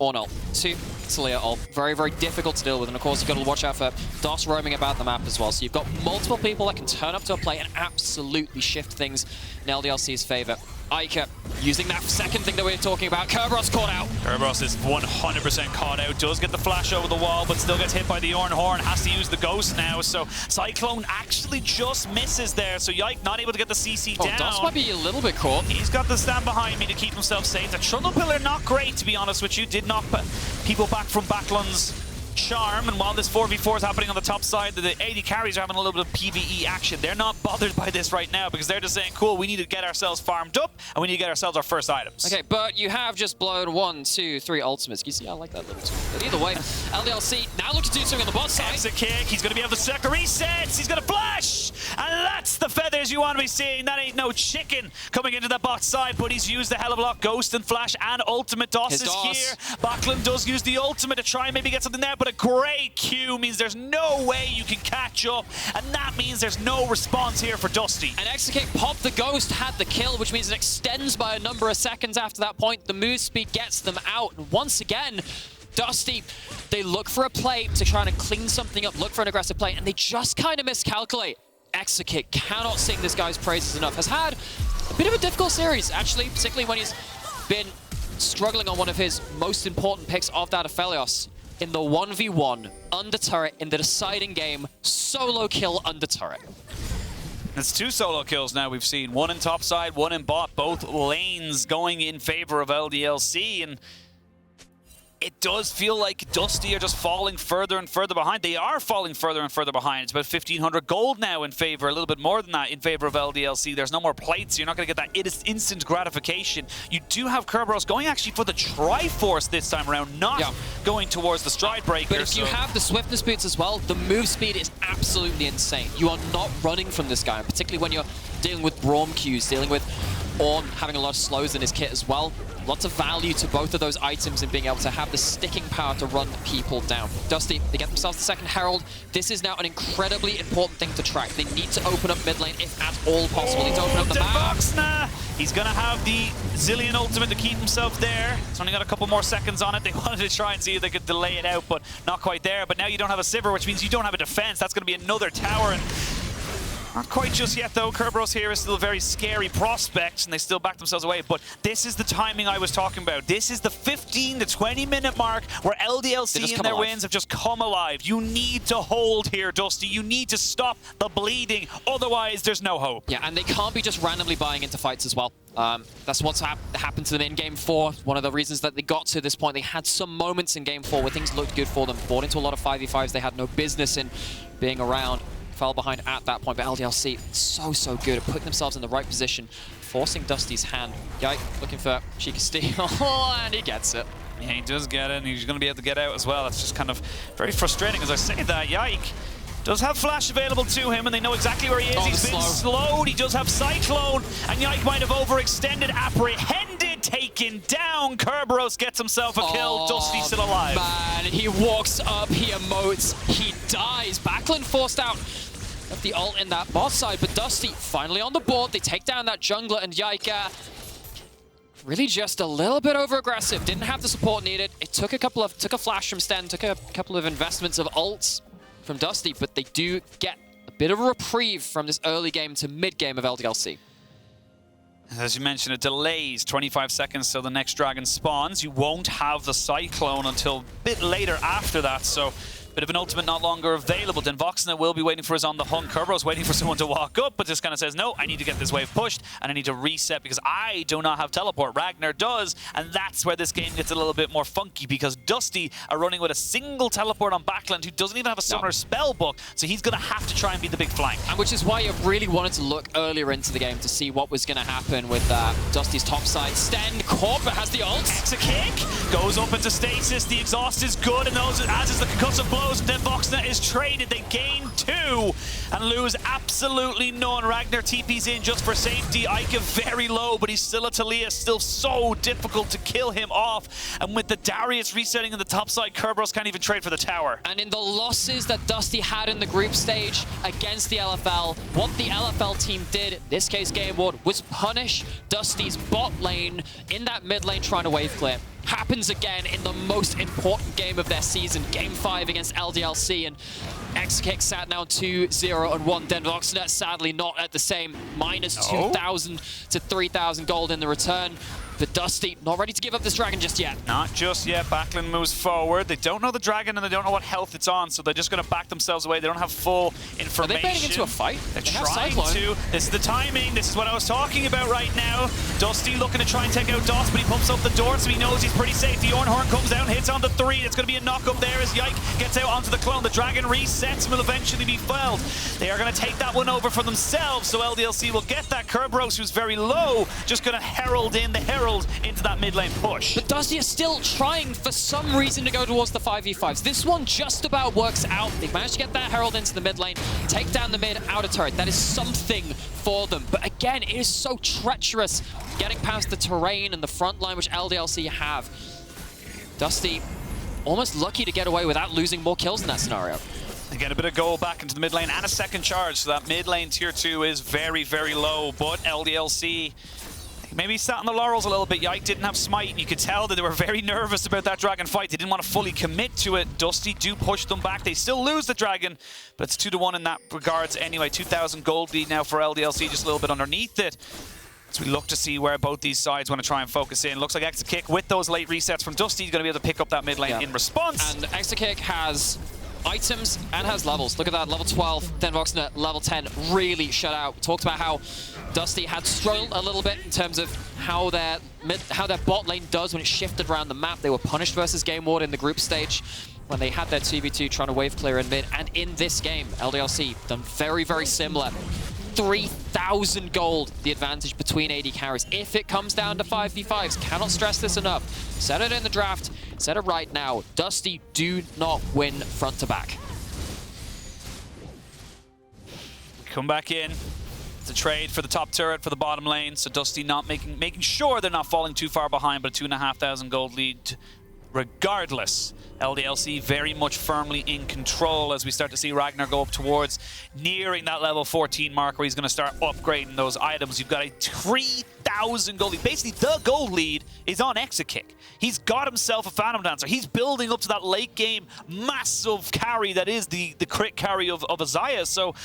Ornn. 2, Taliyah ult. Very, very difficult to deal with. And of course, you've got to watch out for DOS roaming about the map as well. So you've got multiple people that can turn up to a play and absolutely shift things in LDLC's favor. Eika using that second thing that we were talking about. Kerberos caught out. Kerberos is 100% caught out. Does get the flash over the wall, but still gets hit by the Ornn Horn. Has to use the Ghost now. So Cyclone actually just misses there. So Yike not able to get the CC down. DOS might be a little bit caught. He's got the stand behind me to keep himself safe. The Trundle Pillar not great, to be honest with you. Did knock people back from Backlund's charm, and while this 4v4 is happening on the top side, the AD carries are having a little bit of PvE action. They're not bothered by this right now because they're just saying, cool, we need to get ourselves farmed up, and we need to get ourselves our first items. Okay, but you have just blown 1, 2, 3 ultimates. You see, I like that little tool. But either way, LDLC now looking to do something on the bot side. Exakick, he's going to be able to circle resets, he's going to flash, and that's the feathers you want to be seeing. That ain't no chicken coming into the bot side, but he's used a hell of a lot. Ghost and flash and ultimate. DOS is here. Backlund does use the ultimate to try and maybe get something there, but a great Q means there's no way you can catch up, and that means there's no response here for Dusty. And Exakick popped the Ghost, had the kill, which means it extends by a number of seconds after that point. The move speed gets them out. And once again, Dusty, they look for a play to try and clean something up, look for an aggressive play, and they just kind of miscalculate. Exakick cannot sing this guy's praises enough. Has had a bit of a difficult series, actually, particularly when he's been struggling on one of his most important picks of that Aphelios in the 1v1 under turret in the deciding game, solo kill under turret. It's 2 solo kills now we've seen. 1 in top side, 1 in bot, both lanes going in favor of LDLC, and it does feel like Dusty are just falling further and further behind. They are falling further and further behind. It's about 1,500 gold now in favor, a little bit more than that in favor of LDLC. There's no more plates, so you're not going to get that instant gratification. You do have Kerberos going actually for the Triforce this time around, not going towards the Stride Breaker. But if you have the swiftness boots as well, the move speed is absolutely insane. You are not running from this guy, particularly when you're dealing with Braum Qs, dealing with Ornn having a lot of slows in his kit as well. Lots of value to both of those items in being able to have the sticking power to run people down. Dusty, they get themselves the second Herald. This is now an incredibly important thing to track. They need to open up mid lane if at all possible. They need to open up the map. DenVoksne! He's going to have the Zilean ultimate to keep himself there. It's only got a couple more seconds on it. They wanted to try and see if they could delay it out, but not quite there. But now you don't have a Sivir, which means you don't have a defense. That's going to be another tower. And not quite just yet, though. Kerberos here is still a very scary prospect, and they still back themselves away. But this is the timing I was talking about. This is the 15 to 20-minute mark where LDLC and their wins have just come alive. You need to hold here, Dusty. You need to stop the bleeding. Otherwise, there's no hope. Yeah, and they can't be just randomly buying into fights as well. That's what's happened to them in Game 4. One of the reasons that they got to this point. They had some moments in Game 4 where things looked good for them. Bought into a lot of 5v5s they had no business in being around. Fell behind at that point, but LDLC so good at putting themselves in the right position, forcing Dusty's hand. Yike looking for cheeky steal, and he gets it. Yeah, he does get it, and he's going to be able to get out as well. It's just kind of very frustrating as I say that. Yike does have flash available to him, and they know exactly where he is. He's been slowed. He does have Cyclone, and Yike might have overextended, apprehended, taken down. Kerberos gets himself a kill. Dusty's still alive. Man, he walks up, he emotes, he dies. Backlund forced out of the ult in that boss side, but Dusty finally on the board. They take down that jungler, and Yike really just a little bit over-aggressive. Didn't have the support needed. It took a flash from Stend, took a couple of investments of ults from Dusty, but they do get a bit of a reprieve from this early game to mid-game of LDLC. As you mentioned, it delays 25 seconds till the next dragon spawns. You won't have the Cyclone until a bit later after that, so bit of an ultimate not longer available. DenVoksne will be waiting for his on the hunt. Kerberos waiting for someone to walk up, but just kind of says, no, I need to get this wave pushed, and I need to reset because I do not have teleport. Ragner does, and that's where this game gets a little bit more funky because Dusty are running with a single teleport on Backlund who doesn't even have a summoner spell book, so he's going to have to try and be the big flank. And which is why you really wanted to look earlier into the game to see what was going to happen with Dusty's top side. Stend, Corp has the ult. Exakick goes up into stasis. The exhaust is good, and those, as is the concussive blows. DenVoksne is traded. They gain 2 and lose absolutely none. Ragner TP's in just for safety. Eika very low, but he's still a Taliyah. Still so difficult to kill him off. And with the Darius resetting in the top side, Kerberos can't even trade for the tower. And in the losses that Dusty had in the group stage against the LFL, what the LFL team did, in this case Game Ward, was punish Dusty's bot lane in that mid lane trying to wave clear. Happens again in the most important game of their season, Game 5 against LDLC, and Exakick sat down 2-0 and 1. DenVoksne sadly not at the same, minus 2,000 to 3,000 gold in the return. But Dusty, not ready to give up this dragon just yet. Not just yet. Backlund moves forward. They don't know the dragon and they don't know what health it's on, so they're just going to back themselves away. They don't have full information. Are they baiting into a fight? They're They trying have to. This is the timing. This is what I was talking about right now. Dusty looking to try and take out Dots, but he pumps up the door, so he knows he's pretty safe. The Ornn comes down, hits on the 3. It's going to be a knock up there as Yike gets out onto the clone. The dragon resets and will eventually be felled. They are going to take that one over for themselves, so LDLC will get that. Kerberos, who's very low, just going to herald in the Herald into that mid lane push. But Dusty is still trying for some reason to go towards the 5v5s. This one just about works out. They've managed to get that Herald into the mid lane, take down the mid outer turret. That is something for them. But again, it is so treacherous getting past the terrain and the front line which LDLC have. Dusty almost lucky to get away without losing more kills in that scenario. Again, a bit of goal back into the mid lane and a second charge, so that mid lane tier 2 is very, very low. But LDLC maybe sat on the laurels a little bit. Yike didn't have smite, and you could tell that they were very nervous about that dragon fight. They didn't want to fully commit to it. Dusty do push them back. They still lose the dragon, but it's 2-1 in that regards anyway. 2,000 gold lead now for LDLC, just a little bit underneath it. So we look to see where both these sides want to try and focus in. Looks like Exakick, with those late resets from Dusty, is going to be able to pick up that mid lane in response. And Exakick has items and has levels. Look at that, level 12, DenVoksne level 10, really shut out. We talked about how Dusty had struggled a little bit in terms of how their bot lane does when it shifted around the map. They were punished versus Game Ward in the group stage when they had their 2v2 trying to wave clear in mid. And in this game, LDLC done very, very similar. 3,000 gold, the advantage between AD carries. If it comes down to 5v5s, cannot stress this enough. Said it in the draft, said it right now. Dusty do not win front to back. Come back in. It's a trade for the top turret for the bottom lane, so Dusty not making sure they're not falling too far behind, but a 2,500 gold lead regardless. LDLC very much firmly in control as we start to see Ragner go up towards nearing that level 14 mark where he's going to start upgrading those items. You've got a 3,000 gold lead. Basically, the gold lead is on Exakick. He's got himself a Phantom Dancer. He's building up to that late game massive carry that is the crit carry of a Xayah. So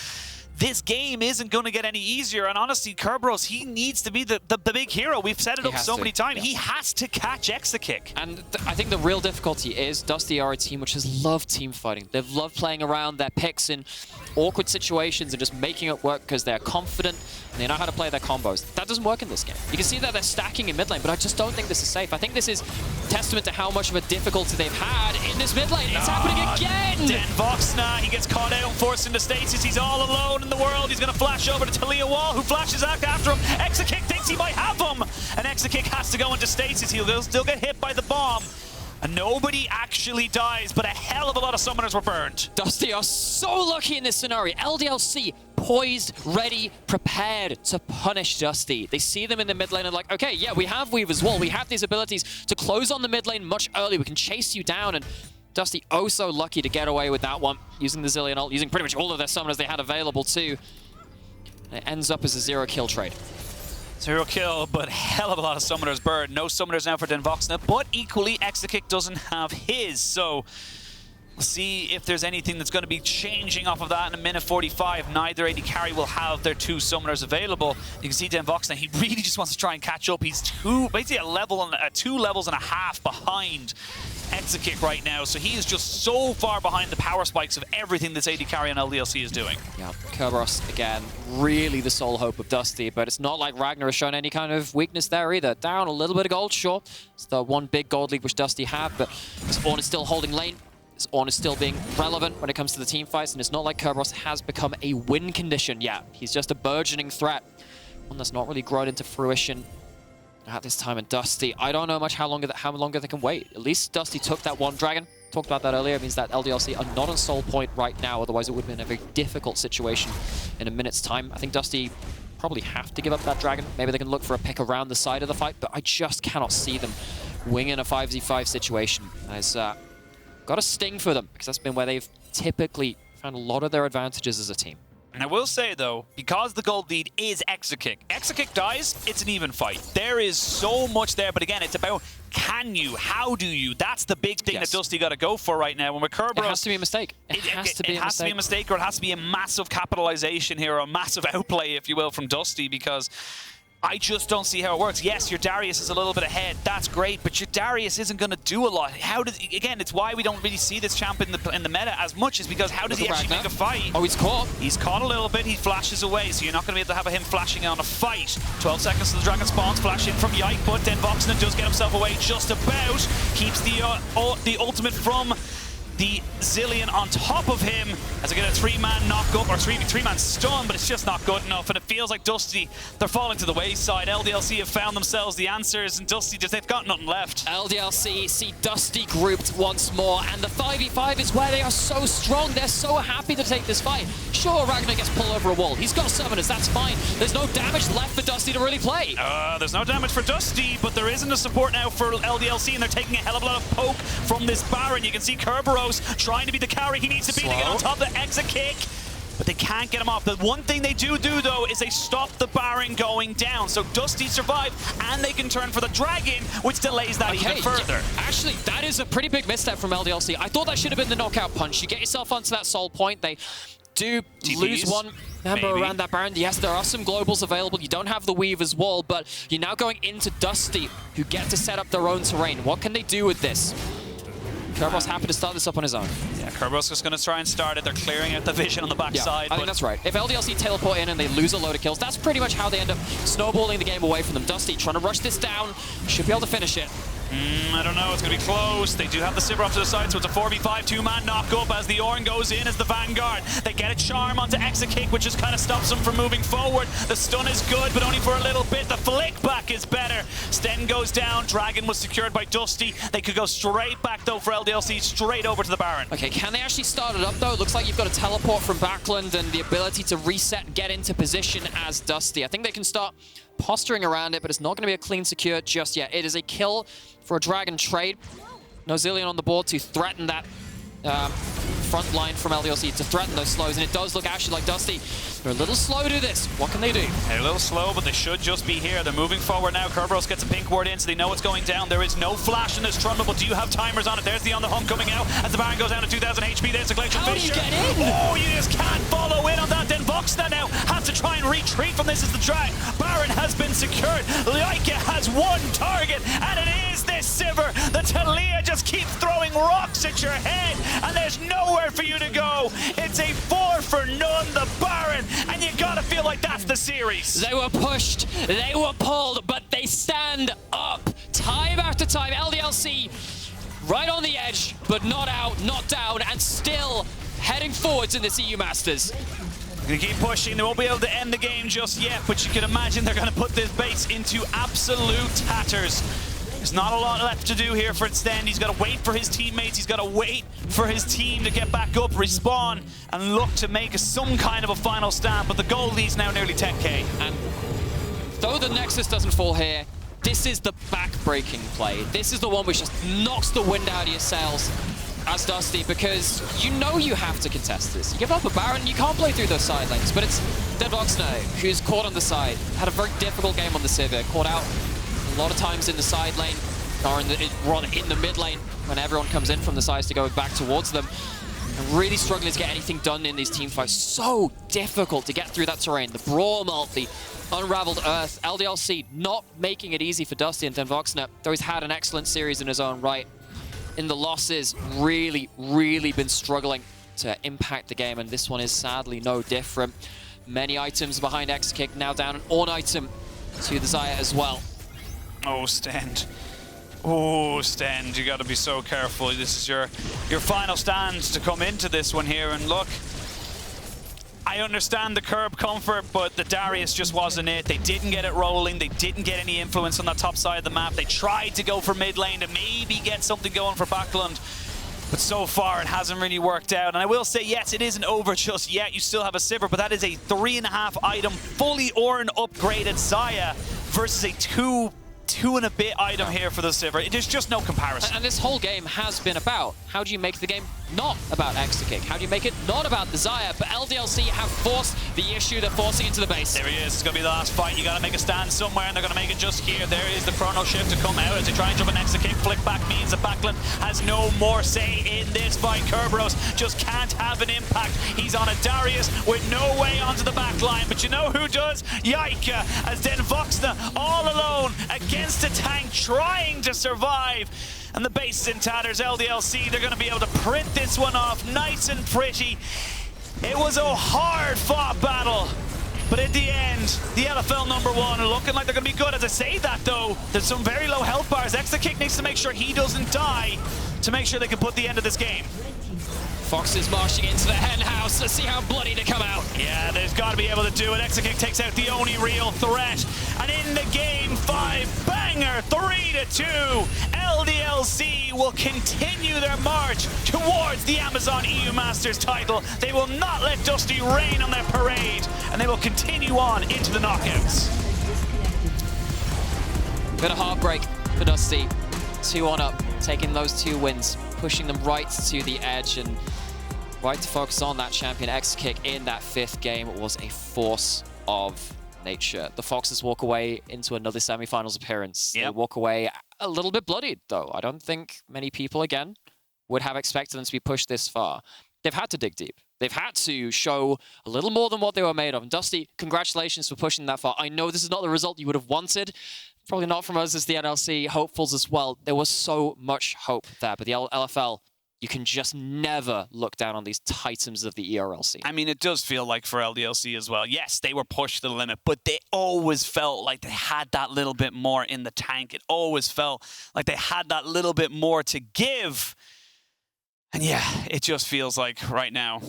this game isn't going to get any easier, and honestly, Kerberos, he needs to be the big hero. We've set it up so many times. Yeah. He has to catch Exakick. And I think the real difficulty is Dusty are a team which has loved team fighting. They've loved playing around their picks in awkward situations and just making it work because they're confident and they know how to play their combos. That doesn't work in this game. You can see that they're stacking in mid lane, but I just don't think this is safe. I think this is testament to how much of a difficulty they've had in this mid lane. It's happening again! DenVoksne, he gets caught out, forced into stasis. He's all alone in the world. He's going to flash over to Taliyah wall, who flashes out after him. Exakick thinks he might have him, and Exakick has to go into stasis. He'll still get hit by the bomb. And nobody actually dies, but a hell of a lot of summoners were burned. Dusty are so lucky in this scenario. LDLC poised, ready, prepared to punish Dusty. They see them in the mid lane and like, okay, yeah, we have Weaver's Wall. We have these abilities to close on the mid lane much earlier. We can chase you down, and Dusty oh so lucky to get away with that one, using the Zilean ult, using pretty much all of their summoners they had available too. And it ends up as a 0-kill trade. 0 kill, but hell of a lot of summoners burned. No summoners now for DenVoksne, but equally Exakick doesn't have his. So we'll see if there's anything that's going to be changing off of that in a minute 45. Neither AD carry will have their 2 summoners available. You can see DenVoksne, he really just wants to try and catch up. He's basically a 2 levels and a half behind Exakick right now, so he is just so far behind the power spikes of everything this AD carry on LDLC is doing. Yeah, Kerberos, again, really the sole hope of Dusty, but it's not like Ragner has shown any kind of weakness there either. Down a little bit of gold, sure. It's the one big gold lead which Dusty had, but his Ornn is still holding lane. His Ornn is still being relevant when it comes to the team fights, and it's not like Kerberos has become a win condition yet. He's just a burgeoning threat, one that's not really grown into fruition at this time. And Dusty, I don't know much how longer they can wait. At least Dusty took that one dragon. Talked about that earlier. It means that LDLC are not on soul point right now. Otherwise, it would have been a very difficult situation in a minute's time. I think Dusty probably have to give up that dragon. Maybe they can look for a pick around the side of the fight, but I just cannot see them winging a 5v5 situation. It's got a sting for them, because that's been where they've typically found a lot of their advantages as a team. And I will say, though, because the gold lead is Exakick, Exakick dies, it's an even fight. There is so much there, but again, it's about can you, how do you? That's the big thing that Dusty got to go for right now. When we're Kerberos, it has to be a mistake. It has to be a mistake, or it has to be a massive capitalization here, or a massive outplay, if you will, from Dusty, because I just don't see how it works. Yes, your Darius is a little bit ahead. That's great, but your Darius isn't going to do a lot. Again, it's why we don't really see this champ in the meta as much, is because how does he actually make a fight? Oh, he's caught. He's caught a little bit. He flashes away, so you're not going to be able to have him flashing on a fight. 12 seconds to the Dragon spawns. Flash in from Yike, but DenVoksne does get himself away just about. Keeps the ultimate from the Zilean on top of him as I get a 3-man knock up, or 3-man stun, but it's just not good enough, and it feels like Dusty, they're falling to the wayside. LDLC have found themselves the answers, and Dusty they've got nothing left. LDLC see Dusty grouped once more, and the 5v5 is where they are so strong. They're so happy to take this fight. Sure, Ragner gets pulled over a wall. He's got summoners, that's fine. There's no damage left for Dusty to really play. There's no damage for Dusty, but there isn't a support now for LDLC, and they're taking a hell of a lot of poke from this Baron. You can see Kerberos trying to be the carry he needs to be to get on top of the Exakick, but they can't get him off. The one thing they do though is they stop the Baron going down, so Dusty survive and they can turn for the Dragon, which delays that even further. Actually, that is a pretty big misstep from LDLC. I thought that should have been the knockout punch. You get yourself onto that soul point, they do lose one member around that Baron. Yes, there are some globals available. You don't have the Weaver's Wall, but you're now going into Dusty, who get to set up their own terrain. What can they do with this? Kerberos happy to start this up on his own. Yeah, Kerberos is going to try and start it. They're clearing out the vision on the backside. I think that's right. If LDLC teleport in and they lose a load of kills, that's pretty much how they end up snowballing the game away from them. Dusty trying to rush this down, should be able to finish it. I don't know, it's going to be close. They do have the Sivir off to the side, so it's a 4v5, 2-man knock-up as the Ornn goes in as the Vanguard. They get a charm onto Exakick, which just kind of stops them from moving forward. The stun is good, but only for a little bit. The flick back is better. Stend goes down. Dragon was secured by Dusty. They could go straight back, though, for LDLC, straight over to the Baron. Okay, can they actually start it up, though? It looks like you've got a teleport from Backlund and the ability to reset and get into position as Dusty. I think they can start posturing around it, but it's not going to be a clean secure just yet. It is a kill for a Dragon trade. No Zilean on the board to threaten that front line from LDLC, to threaten those slows, and it does look actually like Dusty. They're a little slow to this. What can they do? They're a little slow, but they should just be here. They're moving forward now. Kerberos gets a pink ward in, so they know what's going down. There is no flash in this Trundle, but do you have timers on it? There's the on the hump coming out as the Baron goes down to 2,000 HP. There's the collection. How do you get in? Oh, you just can't follow in on that. DenVoksne now has to try and retreat from this as the Baron has been secured. Yike has one target, and it is this Sivir. The Taliyah just keeps throwing rocks at your head, and there's nowhere for you to go. It's a 4 for none, the Baron, and you gotta feel like that's the series. They were pushed, they were pulled, but they stand up time after time. LDLC right on the edge, but not out, not down, and still heading forwards in this EU Masters. They keep pushing. They won't be able to end the game just yet, but you can imagine they're going to put this base into absolute tatters. There's not a lot left to do here for Stend. He's got to wait for his teammates. He's got to wait for his team to get back up, respawn, and look to make some kind of a final stand. But the goal leads now nearly 10k. And though the Nexus doesn't fall here, this is the back-breaking play. This is the one which just knocks the wind out of your sails as Dusty, because you know you have to contest this. You give up a Baron, you can't play through those side lanes, but it's DenVoksne who's caught on the side. Had a very difficult game on the Sivir, caught out a lot of times in the side lane, or in the mid lane when everyone comes in from the sides to go back towards them. And really struggling to get anything done in these team fights. So difficult to get through that terrain. The Braum ult, the Unraveled Earth, LDLC not making it easy for Dusty and DenVoksne, though he's had an excellent series in his own right. In the losses, really been struggling to impact the game, and this one is sadly no different. Many items behind Exakick, now down an Ornn item to the Xayah as well. Oh, Stend. Oh, Stend, you got to be so careful. This is your final stand to come into this one here, and look, I understand the curb comfort, but the Darius just wasn't it. They didn't get it rolling. They didn't get any influence on that top side of the map. They tried to go for mid lane to maybe get something going for Backlund, but so far it hasn't really worked out. And I will say, yes, it isn't over just yet. You still have a Sivir, but that is a 3.5 item, fully Ornn upgraded Xayah versus a 2 and a bit item here for the Sivir. There's just no comparison. And this whole game has been about how do you make the game not about Exakick? How do you make it not about the Xayah? But LDLC have forced the issue. They're forcing into the base. There he is. It's going to be the last fight. You got to make a stand somewhere, and they're going to make it just here. There is the chrono shift to come out as they try and jump an Exakick. Flick back means that Backlund has no more say in this fight. Kerberos just can't have an impact. He's on a Darius with no way onto the back line. But you know who does? Yike, as DenVoksne all alone against a tank trying to survive. And the base is in tatters. LDLC, they're going to be able to print this one off nice and pretty. It was a hard-fought battle. But in the end, the LFL #1 are looking like they're going to be good. As I say that, though, there's some very low health bars. Exakick needs to make sure he doesn't die to make sure they can put the end of this game. Fox is marching into the hen house. Let's see how bloody they come out. Yeah, there's got to be able to do it. Exakick takes out the only real threat. And in the game 5, banger, 3-2. LDLC will continue their march towards the Amazon EU Masters title. They will not let Dusty rain on their parade, and they will continue on into the knockouts. Bit of heartbreak for Dusty. 2-1 up, taking those 2 wins, pushing them right to the edge and right to focus on that champion. Exakick in that 5th game was a force of nature. The Foxes walk away into another semi-finals appearance. They walk away a little bit bloodied, though. I don't think many people, again, would have expected them to be pushed this far. They've had to dig deep. They've had to show a little more than what they were made of. And Dusty, congratulations for pushing that far. I know this is not the result you would have wanted. Probably not from us as the NLC hopefuls as well. There was so much hope there, but the LFL, you can just never look down on these titans of the ERLC. I mean, it does feel like for LDLC as well. Yes, they were pushed to the limit, but they always felt like they had that little bit more in the tank. It always felt like they had that little bit more to give. And yeah, it just feels like right now,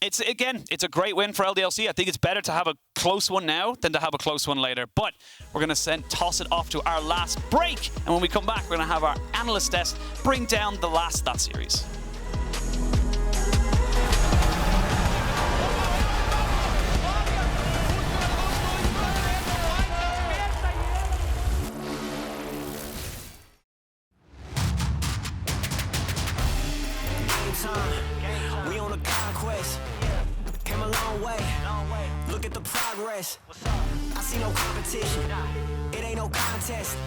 it's a great win for LDLC. I think it's better to have a close one now than to have a close one later. But we're going to toss it off to our last break. And when we come back, we're going to have our analyst desk bring down the last of that series. We on a conquest, came a long way. Look at the progress. I see no competition. It ain't no contest.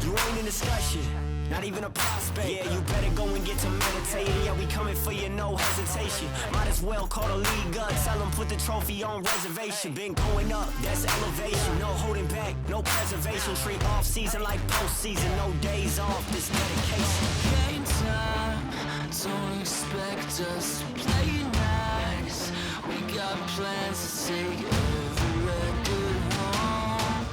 You ain't in discussion, not even a prospect. Yeah, you better go and get to meditating. Yeah, we coming for you, no hesitation. Might as well call the league up. Tell them put the trophy on reservation. Been going up, that's elevation. No holding back, no preservation. Treat off season like postseason. No days off, this dedication. Game time. Don't expect us to play nice. We got plans to take every record home.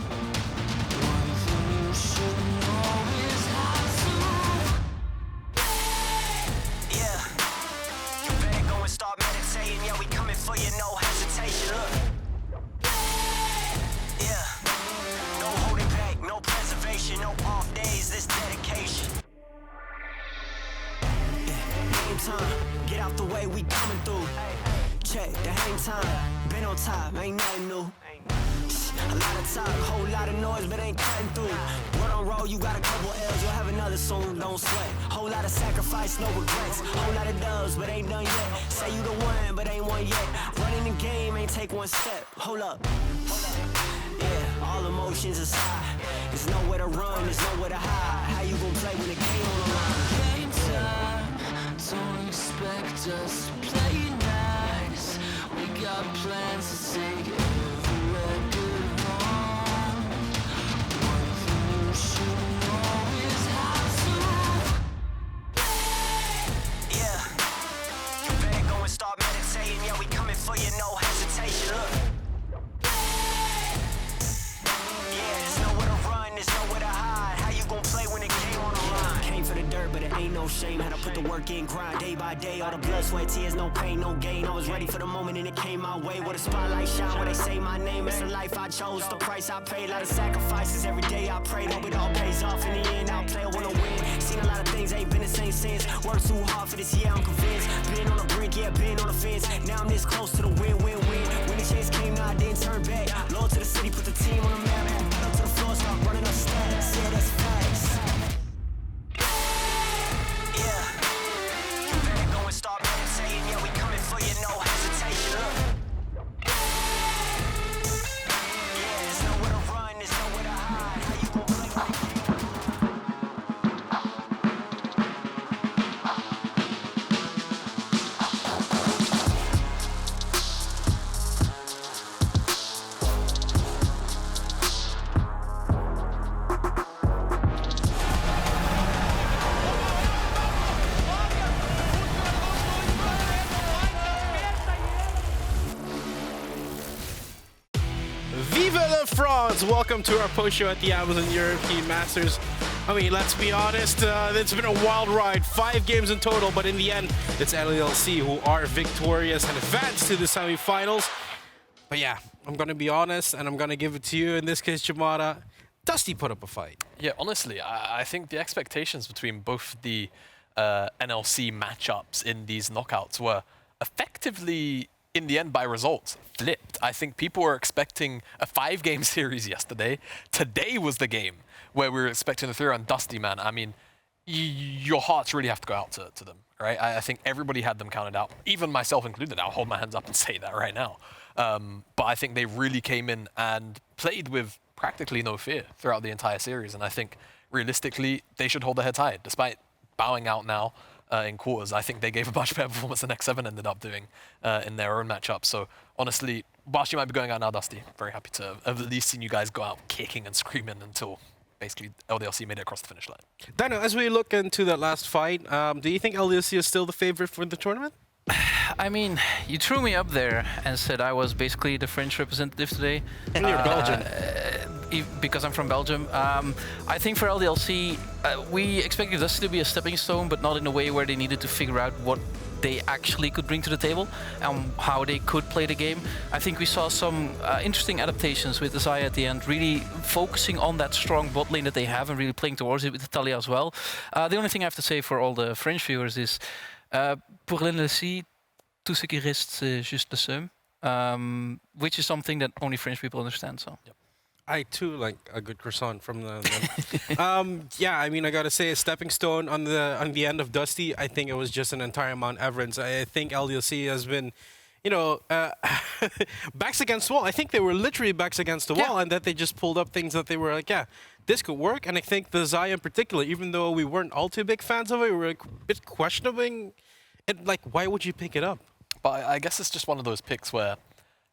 One thing you should know is how to. Yeah, you better go and start meditating. Yeah, we coming for you, no hesitation. Look. Yeah, no holding back, no preservation, no off days, this dedication. Time. Get out the way, we coming through. Check the hang time. Been on top, ain't nothing new. A lot of talk, whole lot of noise, but ain't cutting through. Word on roll, you got a couple L's, you'll have another soon, don't sweat. Whole lot of sacrifice, no regrets. Whole lot of dubs, but ain't done yet. Say you the one, but ain't one yet. Running the game, ain't take one step. Hold up. Yeah, all emotions aside. There's nowhere to run, there's nowhere to hide. How you gon' play when the game on the line? Game time. Don't expect us to play nice. We got plans to take every record home. One thing you should know is how to. Yeah, you better go and start meditating. Yeah, we coming for you, no hesitation. Look. Yeah, there's nowhere to run, there's nowhere to hide. How you gon' play when the game on the line? Came for the dirt, but it ain't no shame. Had to put the work in, grind day by day. All the blood, sweat, tears, no pain, no gain. I was ready for the moment and it came my way. Where the spotlight shine, where they say my name. It's the life I chose, the price I paid. A lot of sacrifices every day I prayed. Hope it all pays off in the end. I'll play, I wanna win. Seen a lot of things, ain't been the same since. Worked too hard for this, yeah, I'm convinced. Been on the brink, yeah, been on the fence. Now I'm this close to the win-win-win. When the chance came, now I didn't turn back. Loyal to the city, put the team on the map. Pedal to the floor, start running up stats. Yeah, that's facts. of France, welcome to our post show at the Amazon European Masters. I mean, let's be honest, it's been a wild ride, 5 games in total, but in the end, it's LDLC who are victorious and advance to the semifinals. But yeah, I'm gonna be honest, and I'm gonna give it to you, in this case, Jamada. Dusty put up a fight. Yeah, honestly, I think the expectations between both the NLC matchups in these knockouts were effectively, in the end, by results, flipped. I think people were expecting a 5-game series yesterday. Today was the game where we were expecting a 3-round Dusty, man. I mean, your hearts really have to go out to them, right? I think everybody had them counted out, even myself included. I'll hold my hands up and say that right now. But I think they really came in and played with practically no fear throughout the entire series. And I think, realistically, they should hold their heads high, despite bowing out now in quarters. I think they gave a much better performance than X7 ended up doing in their own matchup. So honestly, whilst you might be going out now, Dusty, very happy to have at least seen you guys go out kicking and screaming until basically LDLC made it across the finish line. Daniel, as we look into that last fight, do you think LDLC is still the favorite for the tournament? I mean, you threw me up there and said I was basically the French representative today. And you're Belgian. Because I'm from Belgium. I think for LDLC, we expected this to be a stepping stone, but not in a way where they needed to figure out what they actually could bring to the table and how they could play the game. I think we saw some interesting adaptations with Xayah at the end, really focusing on that strong bot lane that they have and really playing towards it with Taliyah as well. The only thing I have to say for all the French viewers is, pour l'NLC, tout ce qui reste, c'est juste le seum, which is something that only French people understand. So. Yep. I too like a good croissant from the. Yeah, I mean, I gotta say, a stepping stone on the end of Dusty. I think it was just an entire Mount Everest. I think LDLC has been, you know, backs against the wall. I think they were literally backs against the wall, and that they just pulled up things that they were like, yeah, this could work. And I think the Xayah in particular, even though we weren't all too big fans of it, we were a bit questioning it. Like, why would you pick it up? But I guess it's just one of those picks where,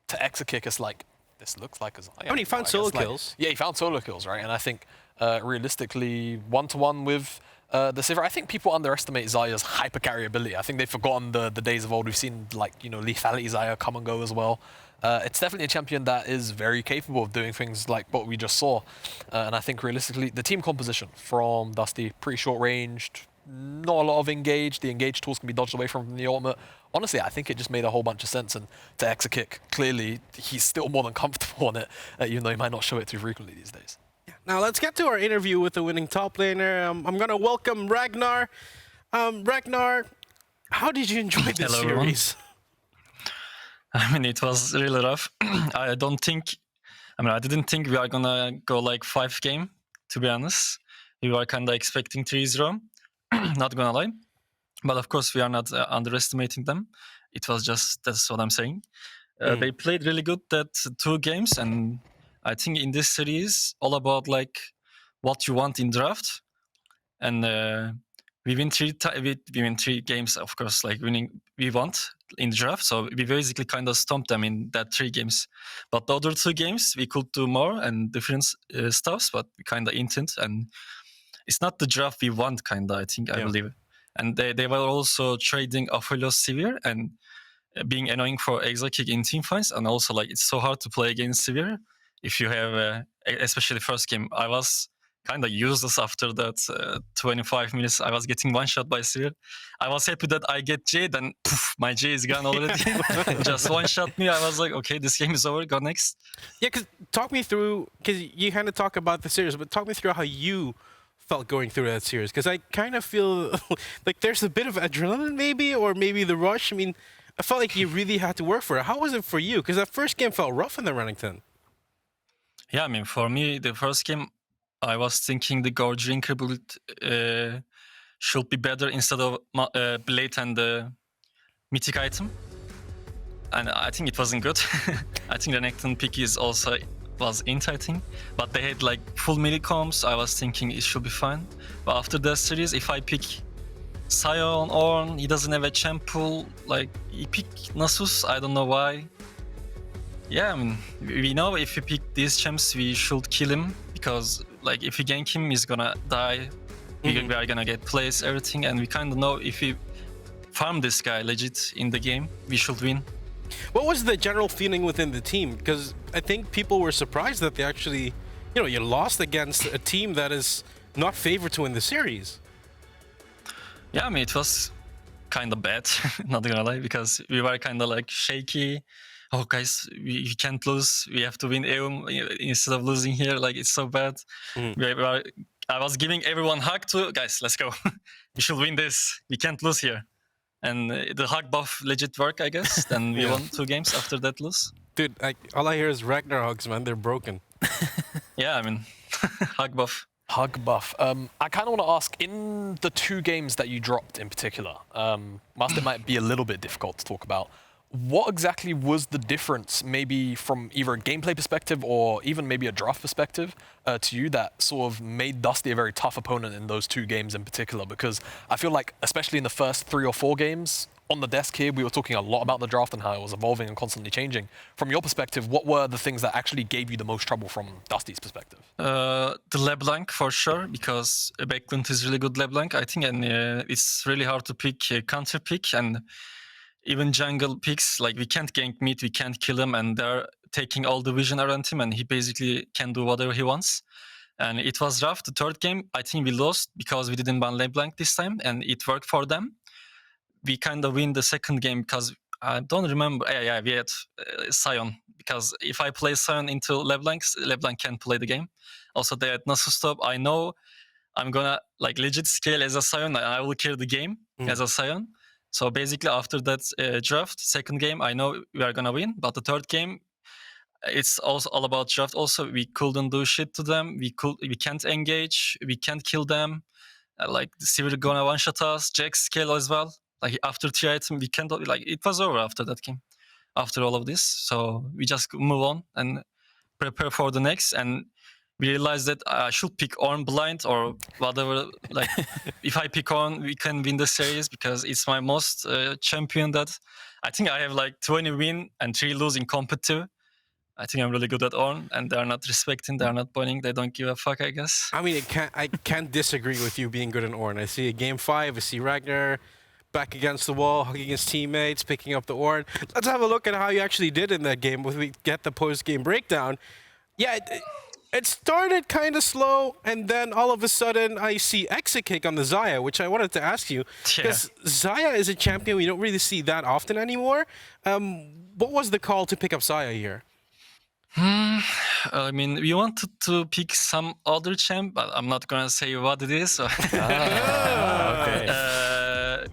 to Exakick, it's like, this looks like a Xayah. I mean, he found solo kills. Yeah, he found solo kills, right? And I think, realistically, 1-to-1 with the Sivir, I think people underestimate Xayah's hyper carry ability. I think they've forgotten the days of old. We've seen, like, you know, lethality Xayah come and go as well. It's definitely a champion that is very capable of doing things like what we just saw. And I think, realistically, the team composition from Dusty, pretty short-ranged, not a lot of engage. The engage tools can be dodged away from the ultimate. Honestly, I think it just made a whole bunch of sense. And to Exakick, clearly, he's still more than comfortable on it, even though he might not show it too frequently these days. Now let's get to our interview with the winning top laner. I'm gonna welcome Ragner. Ragner, how did you enjoy this Hello, series? I mean, it was really rough. I didn't think we are gonna go like 5-game, to be honest. We were kind of expecting 3-0, not gonna lie. But of course, we are not underestimating them. It was just, that's what I'm saying. They played really good that 2 games, and I think in this series, all about like what you want in draft. And we win 3 games, of course, like winning we want in the draft. So we basically kind of stomped them in that 3 games. But the other 2 games, we could do more and different stuffs, but we kind of intent. And it's not the draft we want, kind of, I believe. And they were also trading ADC Sivir and being annoying for Exakick in team fights. And also, like, it's so hard to play against Sivir if you have, especially first game. I was kind of useless after that 25 minutes. I was getting one shot by Sivir. I was happy that I get J, then poof, my J is gone already. Just one shot me. I was like, okay, this game is over. Go next. Yeah, because talk me through, because you kind of talk about the series, but talk me through how you felt going through that series, because I kind of feel like there's a bit of adrenaline maybe, or maybe the rush. I mean, I felt like you really had to work for it. How was it for you? Because that first game felt rough in the Renington. Yeah, I mean, for me, the first game, I was thinking the Gorge Drinker build should be better instead of Blade and the Mythic item. And I think it wasn't good. I think the Renington pick is also was int, I think, but they had like full melee comps. I was thinking it should be fine, but after that series, if I pick Xayah on Ornn, he doesn't have a champ pool. Like, he picked Nasus, I don't know why. Yeah, I mean, we know if we pick these champs, we should kill him, because like if we gank him, he's gonna die. We are gonna get plays, everything, and we kind of know if we farm this guy legit in the game, we should win. What was the general feeling within the team? Because I think people were surprised that they actually, you lost against a team that is not favored to win the series. Yeah, I mean, it was kind of bad, not gonna lie, because we were kind of like shaky. Oh, guys, we can't lose. We have to win EUM instead of losing here. Like, it's so bad. I was giving everyone hug to, guys, let's go. We should win this. We can't lose here. And the hug buff legit work, I guess. Then we won 2 games after that lose. Dude, all I hear is Ragner hugs, man. They're broken. Yeah, I mean, hug buff. Hug buff. I kind of want to ask, in the 2 games that you dropped in particular, whilst it might be a little bit difficult to talk about, what exactly was the difference, maybe from either a gameplay perspective or even maybe a draft perspective, to you that sort of made Dusty a very tough opponent in those 2 games in particular? Because I feel like, especially in the first 3 or 4 games, on the desk here, we were talking a lot about the draft and how it was evolving and constantly changing. From your perspective, what were the things that actually gave you the most trouble from Dusty's perspective? The LeBlanc, for sure, because Backlund is really good LeBlanc, I think, and it's really hard to pick counter pick, and even jungle picks, like we can't gank mid, we can't kill him, and they're taking all the vision around him, and he basically can do whatever he wants. And it was rough. The 3rd game, I think we lost because we didn't ban LeBlanc this time, and it worked for them. We kind of win the 2nd game because I don't remember. Yeah, we had Sion, because if I play Sion into LeBlanc can't play the game. Also, they had Nasus top. I know I'm gonna like legit scale as a Sion, and I will carry the game as a Sion. So basically, after that draft, 2nd game, I know we are gonna win. But the 3rd game, it's also all about draft. Also, we couldn't do shit to them. We can't engage. We can't kill them. Like Sivir gonna one shot us. Jack scale as well. Like after 3 item, we can't. Like it was over after that game. After all of this, so we just move on and prepare for the next. And we realized that I should pick Ornn blind or whatever. Like, if I pick Ornn, we can win the series because it's my most champion that I think I have like 20 win and 3 lose in competitive. I think I'm really good at Ornn, and they're not respecting, they're not pointing, they don't give a fuck, I guess. I mean, I can't disagree with you being good in Ornn. I see a game 5, I see Ragner back against the wall, hugging his teammates, picking up the Ornn. Let's have a look at how you actually did in that game when we get the post-game breakdown. Yeah, it started kind of slow, and then all of a sudden I see Exakick on the Xayah, which I wanted to ask you. Because Xayah is a champion we don't really see that often anymore. What was the call to pick up Xayah here? I mean, we wanted to pick some other champ, but I'm not gonna say what it is. Okay.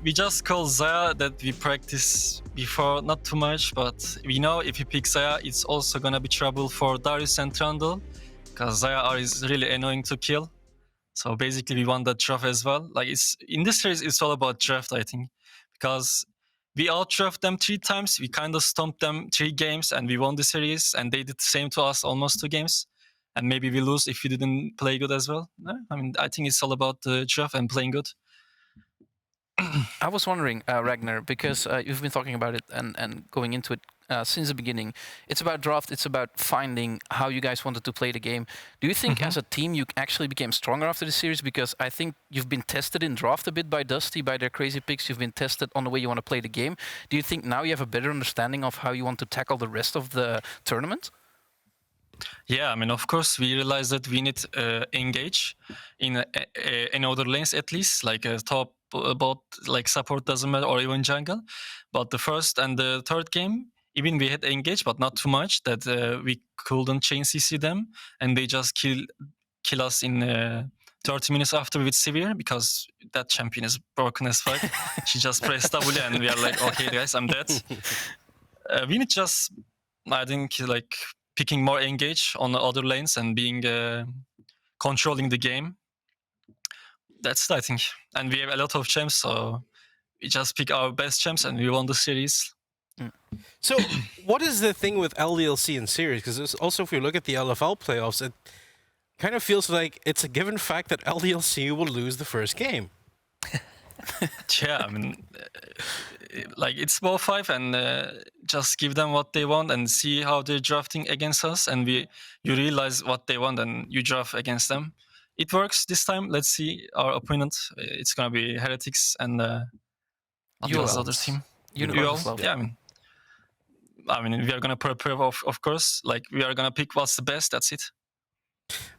We just call Xayah that we practice before, not too much, but we know if you pick Xayah, it's also gonna be trouble for Darius and Trundle, because Xayah is really annoying to kill. So basically, we want that draft as well. Like it's in this series, it's all about draft, I think, because we out-draft them 3 times. We kind of stomped them 3 games, and we won the series. And they did the same to us, almost 2 games. And maybe we lose if we didn't play good as well. No? I mean, I think it's all about the draft and playing good. I was wondering, Ragnar, because you've been talking about it and going into it since the beginning. It's about draft, it's about finding how you guys wanted to play the game. Do you think as a team you actually became stronger after the series? Because I think you've been tested in draft a bit by Dusty, by their crazy picks. You've been tested on the way you want to play the game. Do you think now you have a better understanding of how you want to tackle the rest of the tournament? Yeah, I mean, of course, we realized that we need engage in other lanes at least, like top, bot, like support doesn't matter, or even jungle. But the 1st and the 3rd game, even we had engage, but not too much, that we couldn't chain CC them, and they just kill us in 30 minutes after with Sivir, because that champion is broken as fuck. She just pressed W, and we are like, okay, guys, I'm dead. We need just, I think, like picking more engage on the other lanes and being controlling the game. That's it, I think. And we have a lot of champs, so we just pick our best champs and we won the series. So, what is the thing with LDLC in series? Because also, if you look at the LFL playoffs, it kind of feels like it's a given fact that LDLC will lose the first game. Yeah, I mean, like it's ball 5, and just give them what they want and see how they're drafting against us, and you realize what they want and you draft against them. It works this time. Let's see our opponent. It's gonna be Heretics and the other team. UL. Yeah, I mean, I mean, we are gonna prepare, of course. Like, we are gonna pick what's the best. That's it.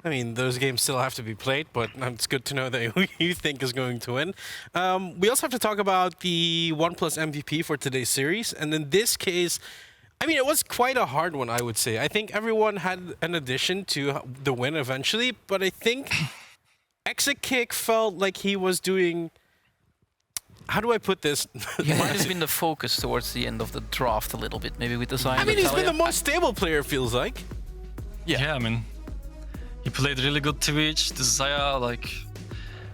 I mean, those games still have to be played, but it's good to know that who you think is going to win. We also have to talk about the ONE+ MVP for today's series. And in this case, I mean, it was quite a hard one, I would say. I think everyone had an addition to the win eventually, but I think Exakick felt like he was doing... How do I put this? He might have been the focus towards the end of the draft a little bit, maybe with the Zilean. I mean, he's been the most stable player, feels like. Yeah, I mean, he played really good Twitch. The Xayah, like,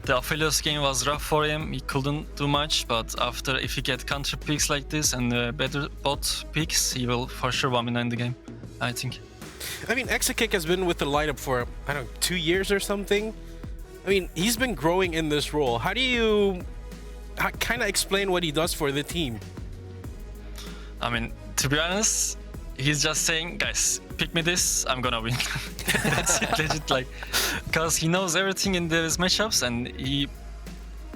the Aphelios game was rough for him. He couldn't do much, but after, if he get counter picks like this and better bot picks, he will for sure win the game, I think. I mean, Exakick has been with the lineup for, I don't know, 2 years or something. I mean, he's been growing in this role. How do you kind of explain what he does for the team? I mean, to be honest, he's just saying, guys, pick me this, I'm gonna win. That's it, legit, like, because he knows everything in these matchups and he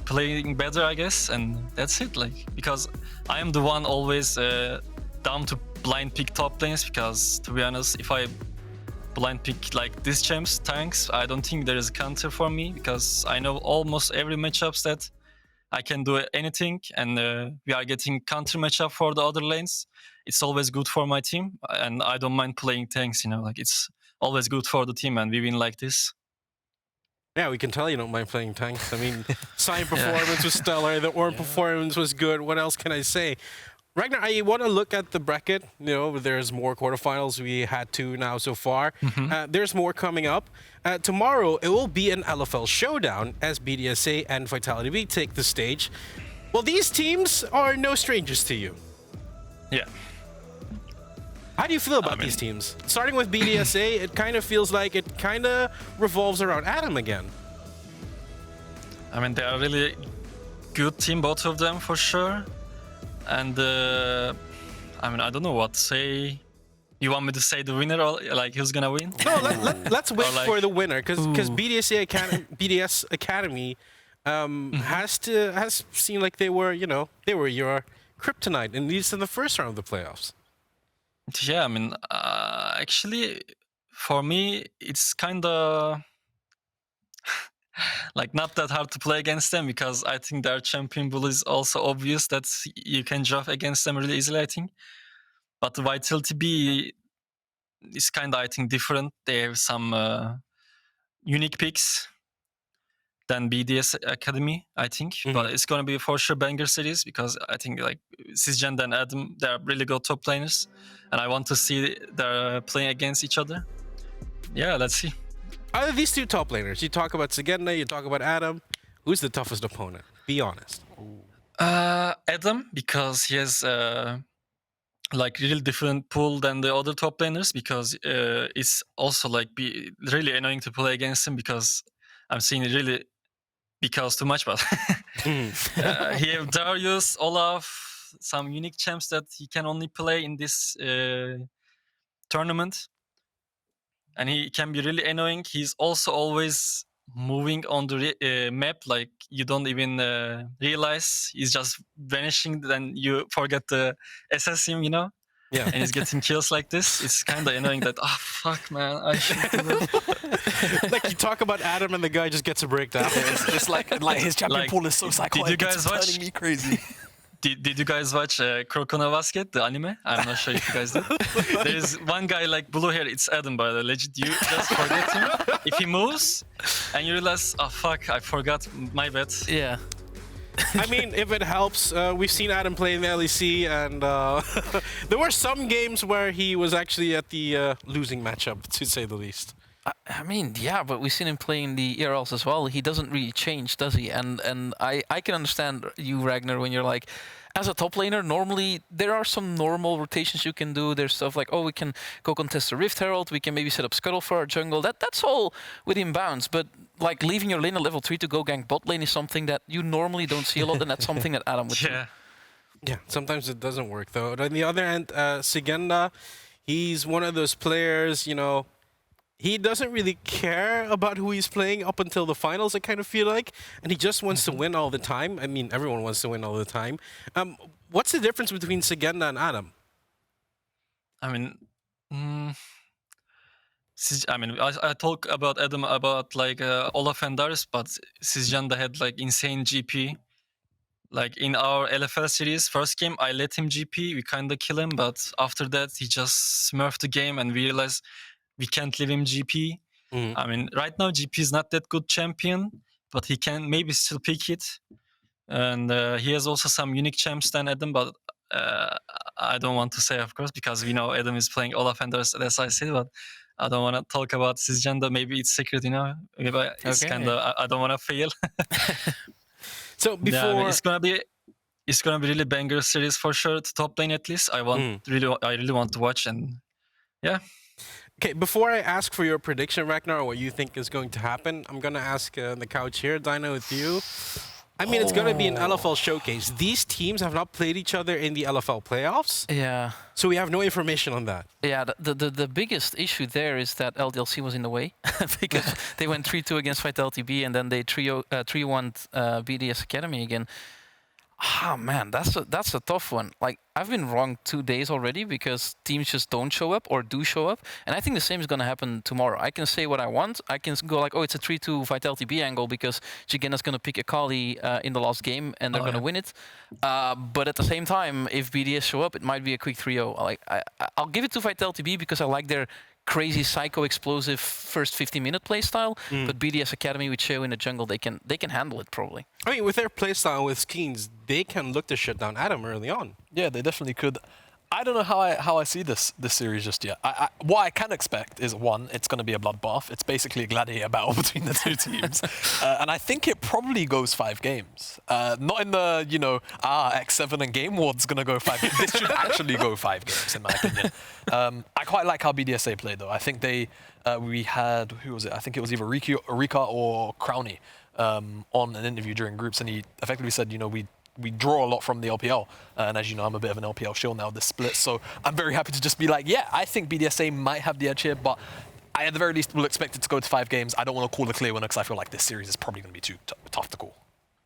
playing better, I guess, and that's it, like, because I am the one always down to blind pick top lanes, because to be honest, if I blind pick like these champs, tanks, I don't think there is a counter for me, because I know almost every matchups that I can do anything, and we are getting counter matchup for the other lanes. It's always good for my team, and I don't mind playing tanks, you know, like, it's always good for the team, and we win like this. Yeah, we can tell you don't mind playing tanks. I mean, Sign performance was stellar, the Ornn performance was good. What else can I say? Ragner, I want to look at the bracket. You know, there's more quarterfinals. We had 2 now so far. There's more coming up. Tomorrow, it will be an LFL showdown as BDSA and Vitality B take the stage. Well, these teams are no strangers to you. Yeah. How do you feel about these teams? Starting with BDSA, it kind of feels like it kind of revolves around Adam again. I mean, they are really good team, both of them, for sure. And I mean, I don't know what to say. You want me to say the winner, or like who's gonna win? No, let's wait like, for the winner, because BDS Academy has seemed like they were your kryptonite, at least in the first round of the playoffs. Yeah, I mean, actually, for me, it's kind of like not that hard to play against them, because I think their champion bull is also obvious that you can draft against them really easily, I think. But the Vitality B is kind of, I think, different. They have some unique picks than BDS Academy, I think. But it's going to be for sure banger series, because I think like Sisgen and Adam, they're really good top laners. And I want to see they're playing against each other. Yeah, let's see. Out of these 2 top laners, you talk about Sigenda, you talk about Adam. Who's the toughest opponent? Be honest. Adam, because he has like really different pool than the other top laners, because it's also like really annoying to play against him, because I'm seeing it really because too much, but he have Darius, Olaf, some unique champs that he can only play in this tournament. And he can be really annoying. He's also always moving on the map, like you don't even realize. He's just vanishing, then you forget to assess him, you know? Yeah. And he's getting kills like this. It's kind of annoying that, oh, fuck, man, I should do that. Like you talk about Adam and the guy just gets a breakdown. It's like his champion pool is so psychotic. Did you guys watch? Turning me crazy. Did you guys watch Kuroko Basket, the anime? I'm not sure if you guys did. There's one guy like blue hair. It's Adam, by the way. Legit, you just forget him. If he moves, and you realize, oh fuck, I forgot, my bad. Yeah. I mean, if it helps, we've seen Adam play in the LEC, and there were some games where he was actually at the losing matchup, to say the least. I mean, yeah, but we've seen him playing the ERLs as well. He doesn't really change, does he? And I can understand you, Ragnar, when you're like, as a top laner, normally there are some normal rotations you can do. There's stuff like, oh, we can go contest a Rift Herald. We can maybe set up Scuttle for our jungle. That's all within bounds. But like leaving your lane at level 3 to go gank bot lane is something that you normally don't see a lot, and that's something that Adam would do. Yeah, sometimes it doesn't work, though. On the other end, Sigenda, he's one of those players, you know, he doesn't really care about who he's playing up until the finals, I kind of feel like. And he just wants to win all the time. I mean, everyone wants to win all the time. What's the difference between Sigenda and Adam? I mean, I talk about Adam about like Olaf and Darius, but Sisjanda had like insane GP. Like in our LFL series, first game, I let him GP. We kind of kill him, but after that, he just smurfed the game and we realized we can't leave him GP. I mean, right now, GP is not that good champion, but he can maybe still pick it. And he has also some unique champs than Adam, but I don't want to say, of course, because we know Adam is playing Olaf and Darius, as I said, but I don't want to talk about Sisjanda. Maybe it's secret, you know? Maybe it's kind of, I don't want to fail. So before... Yeah, I mean, it's gonna be really banger series for sure, to top lane at least. I really want to watch, and yeah. Okay, before I ask for your prediction, Ragnar, or what you think is going to happen, I'm going to ask the couch here, Dino, with you. I mean, it's going to be an LFL showcase. These teams have not played each other in the LFL playoffs. Yeah. So we have no information on that. Yeah, the biggest issue there is that LDLC was in the way because they went 3-2 against VitalTB and then they 3-1 BDS Academy again. Ah, man, that's a tough one. Like, I've been wrong 2 days already because teams just don't show up or do show up. And I think the same is going to happen tomorrow. I can say what I want. I can go like, oh, it's a 3-2 VitalTB angle because Jigena's going to pick Akali in the last game and they're going to win it. But at the same time, if BDS show up, it might be a quick 3-0. Like, I'll give it to VitalTB because I like their crazy psycho explosive first 50-minute playstyle, but BDS Academy with Sheo in the jungle, they can handle it probably. I mean, with their playstyle with Skeens, they can look to shut down Adam early on. Yeah, they definitely could. I don't know how I see this series just yet. What I can expect is, one, it's going to be a bloodbath. It's basically a gladiator battle between the two teams. And I think it probably goes 5 games. Not in the, X7 and Game Ward's going to go 5 games. This should actually go 5 games, in my opinion. I quite like how BDSA played, though. I think we had, who was it? I think it was either Eika or Crowny on an interview during groups, and he effectively said, we draw a lot from the LPL. And as you know, I'm a bit of an LPL shill now, this split. So I'm very happy to just be like, yeah, I think BDSA might have the edge here, but I at the very least will expect it to go to 5 games. I don't want to call a clear winner because I feel like this series is probably going to be too tough to call.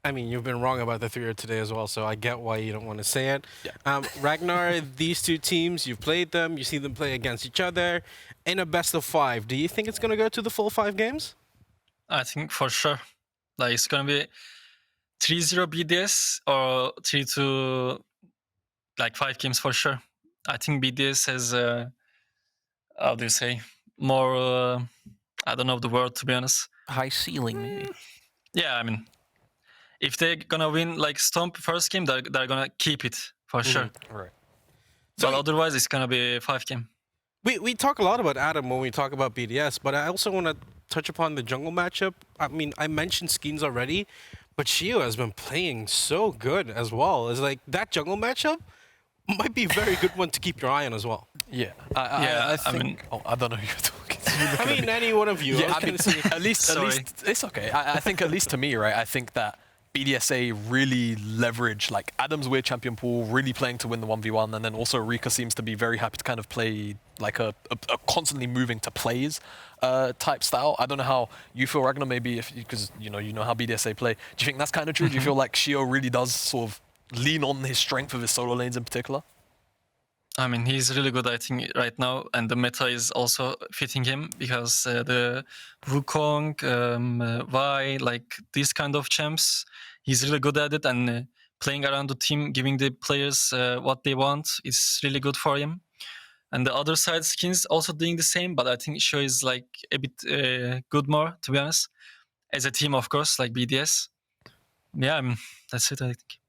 I mean, you've been wrong about the 3-0 today as well, so I get why you don't want to say it. Yeah. Ragnar, these two teams, you've played them, you see them play against each other in a best of 5. Do you think it's going to go to the full 5 games? I think for sure. Like, it's going to be 3-0 BDS or 3-2, like 5 games for sure. I think BDS has, how do you say, more, I don't know the word, to be honest. High ceiling, maybe. Yeah, I mean, if they're going to win like Stomp first game, they're going to keep it for sure. Right. But otherwise, it's going to be 5 game. We talk a lot about Adam when we talk about BDS, but I also want to touch upon the jungle matchup. I mean, I mentioned Skeens already, but Sheo has been playing so good as well. It's like that jungle matchup might be a very good one to keep your eye on as well. Yeah. I think, I don't know who you're talking to. I mean, any one of you. Yeah, at least, it's okay. I think at least to me, right, I think that BDSA really leverage like Adam's weird champion pool, really playing to win the 1v1, and then also Eika seems to be very happy to kind of play like a constantly moving to plays type style. I don't know how you feel, Ragnar, maybe because you know how BDSA play. Do you think that's kind of true? Do you feel like Sheo really does sort of lean on his strength of his solo lanes in particular? I mean, he's really good, I think, right now, and the meta is also fitting him because the Wukong, Vi, like these kind of champs, he's really good at it, and playing around the team, giving the players what they want is really good for him. And the other side skins also doing the same, but I think Sheo is like a bit good more, to be honest, as a team, of course, like BDS. Yeah, that's it, I think.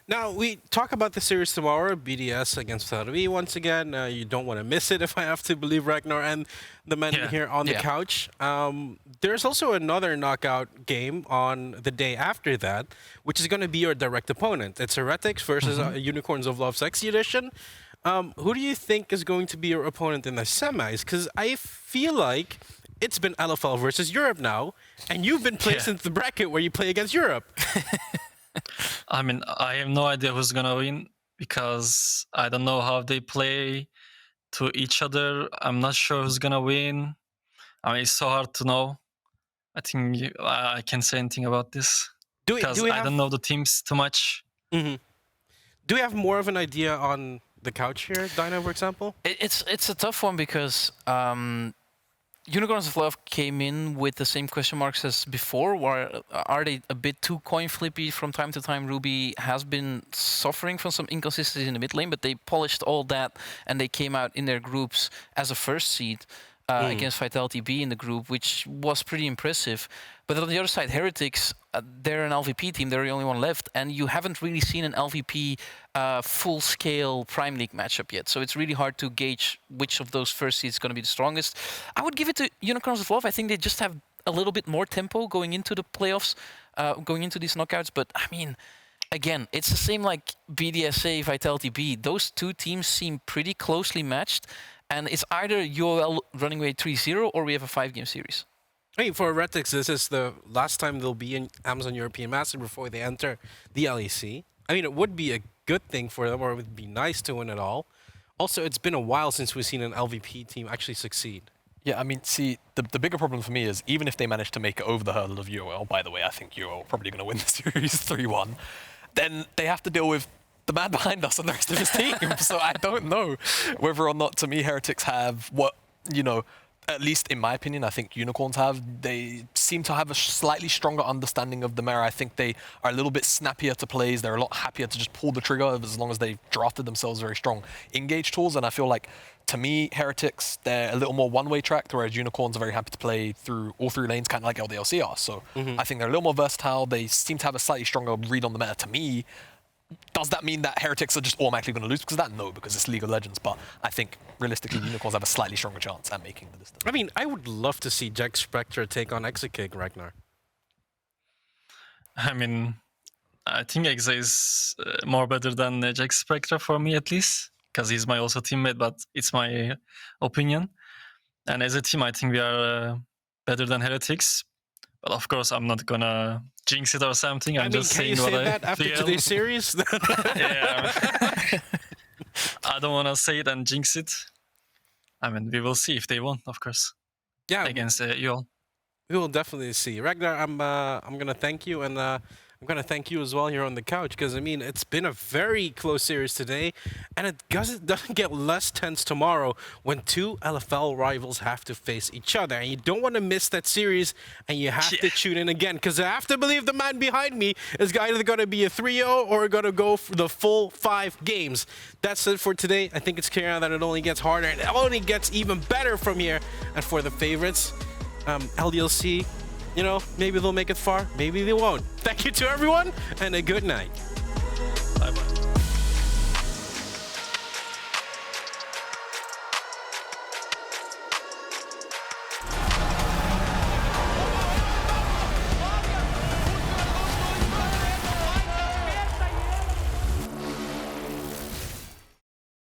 Now, we talk about the series tomorrow, BDS against FLICKR once again. You don't want to miss it, if I have to believe Ragnar and the men here on the couch. There's also another knockout game on the day after that, which is going to be your direct opponent. It's Heretics versus Unicorns of Love Sexy Edition. Who do you think is going to be your opponent in the semis? Because I feel like it's been LFL versus Europe now, and you've been placed into the bracket where you play against Europe. I mean, I have no idea who's gonna win because I don't know how they play to each other. I'm not sure who's gonna win. I mean, it's so hard to know. I think I can't say anything about this because I don't know the teams too much. Do we have more of an idea on the couch here, Dyna, for example? It's a tough one because Unicorns of Love came in with the same question marks as before. Are they a bit too coin flippy from time to time? Ruby has been suffering from some inconsistencies in the mid lane, but they polished all that and they came out in their groups as a first seed against Vitality B in the group, which was pretty impressive. But on the other side, Heretics, they're an LVP team, they're the only one left, and you haven't really seen an LVP full-scale Prime League matchup yet. So it's really hard to gauge which of those first seeds is going to be the strongest. I would give it to Unicorns of Love. I think they just have a little bit more tempo going into the playoffs, going into these knockouts. But, I mean, again, it's the same like BDSA, Vitality B. Those two teams seem pretty closely matched, and it's either UOL running away 3-0 or we have a 5-game series. I mean, for Heretics, this is the last time they'll be in Amazon European Master before they enter the LEC. I mean, it would be a good thing for them, or it would be nice to win it all. Also, it's been a while since we've seen an LVP team actually succeed. Yeah, I mean, see, the bigger problem for me is even if they manage to make it over the hurdle of UOL, by the way, I think UOL are probably going to win the series 3-1, then they have to deal with the man behind us and the rest of his team. So I don't know whether or not, to me, Heretics have what, you know, at least in my opinion, I think Unicorns have. They seem to have a slightly stronger understanding of the meta. I think they are a little bit snappier to plays. They're a lot happier to just pull the trigger as long as they've drafted themselves very strong engage tools. And I feel like, to me, Heretics, they're a little more one-way tracked, whereas Unicorns are very happy to play through all three lanes, kind of like LDLC are. So I think they're a little more versatile. They seem to have a slightly stronger read on the meta to me. Does that mean that Heretics are just automatically going to lose because of that? No, because it's League of Legends. But I think, realistically, Unicorns have a slightly stronger chance at making the distance. I mean, I would love to see Jack Spectre take on Exakick, Ragnar. I mean, I think Xayah is more better than Jack Spectre for me, at least, because he's my also teammate, but it's my opinion. And as a team, I think we are better than Heretics. But of course, I'm not gonna jinx it or something. I'm just saying what I feel. Can you say that after today's series? Yeah. I don't want to say it and jinx it. I mean, we will see if they won, of course. Yeah, against you all. We will definitely see. Ragnar, I'm gonna thank you, and I'm gonna thank you as well here on the couch, because I mean, it's been a very close series today, and it doesn't get less tense tomorrow when two LFL rivals have to face each other, and you don't want to miss that series, and you have to tune in again, because I have to believe the man behind me is either going to be a 3-0 or going to go for the full 5 games. That's it for today. I think it's clear now that it only gets harder, and it only gets even better from here. And for the favorites, LDLC, you know, maybe they'll make it far, maybe they won't. Thank you to everyone, and a good night.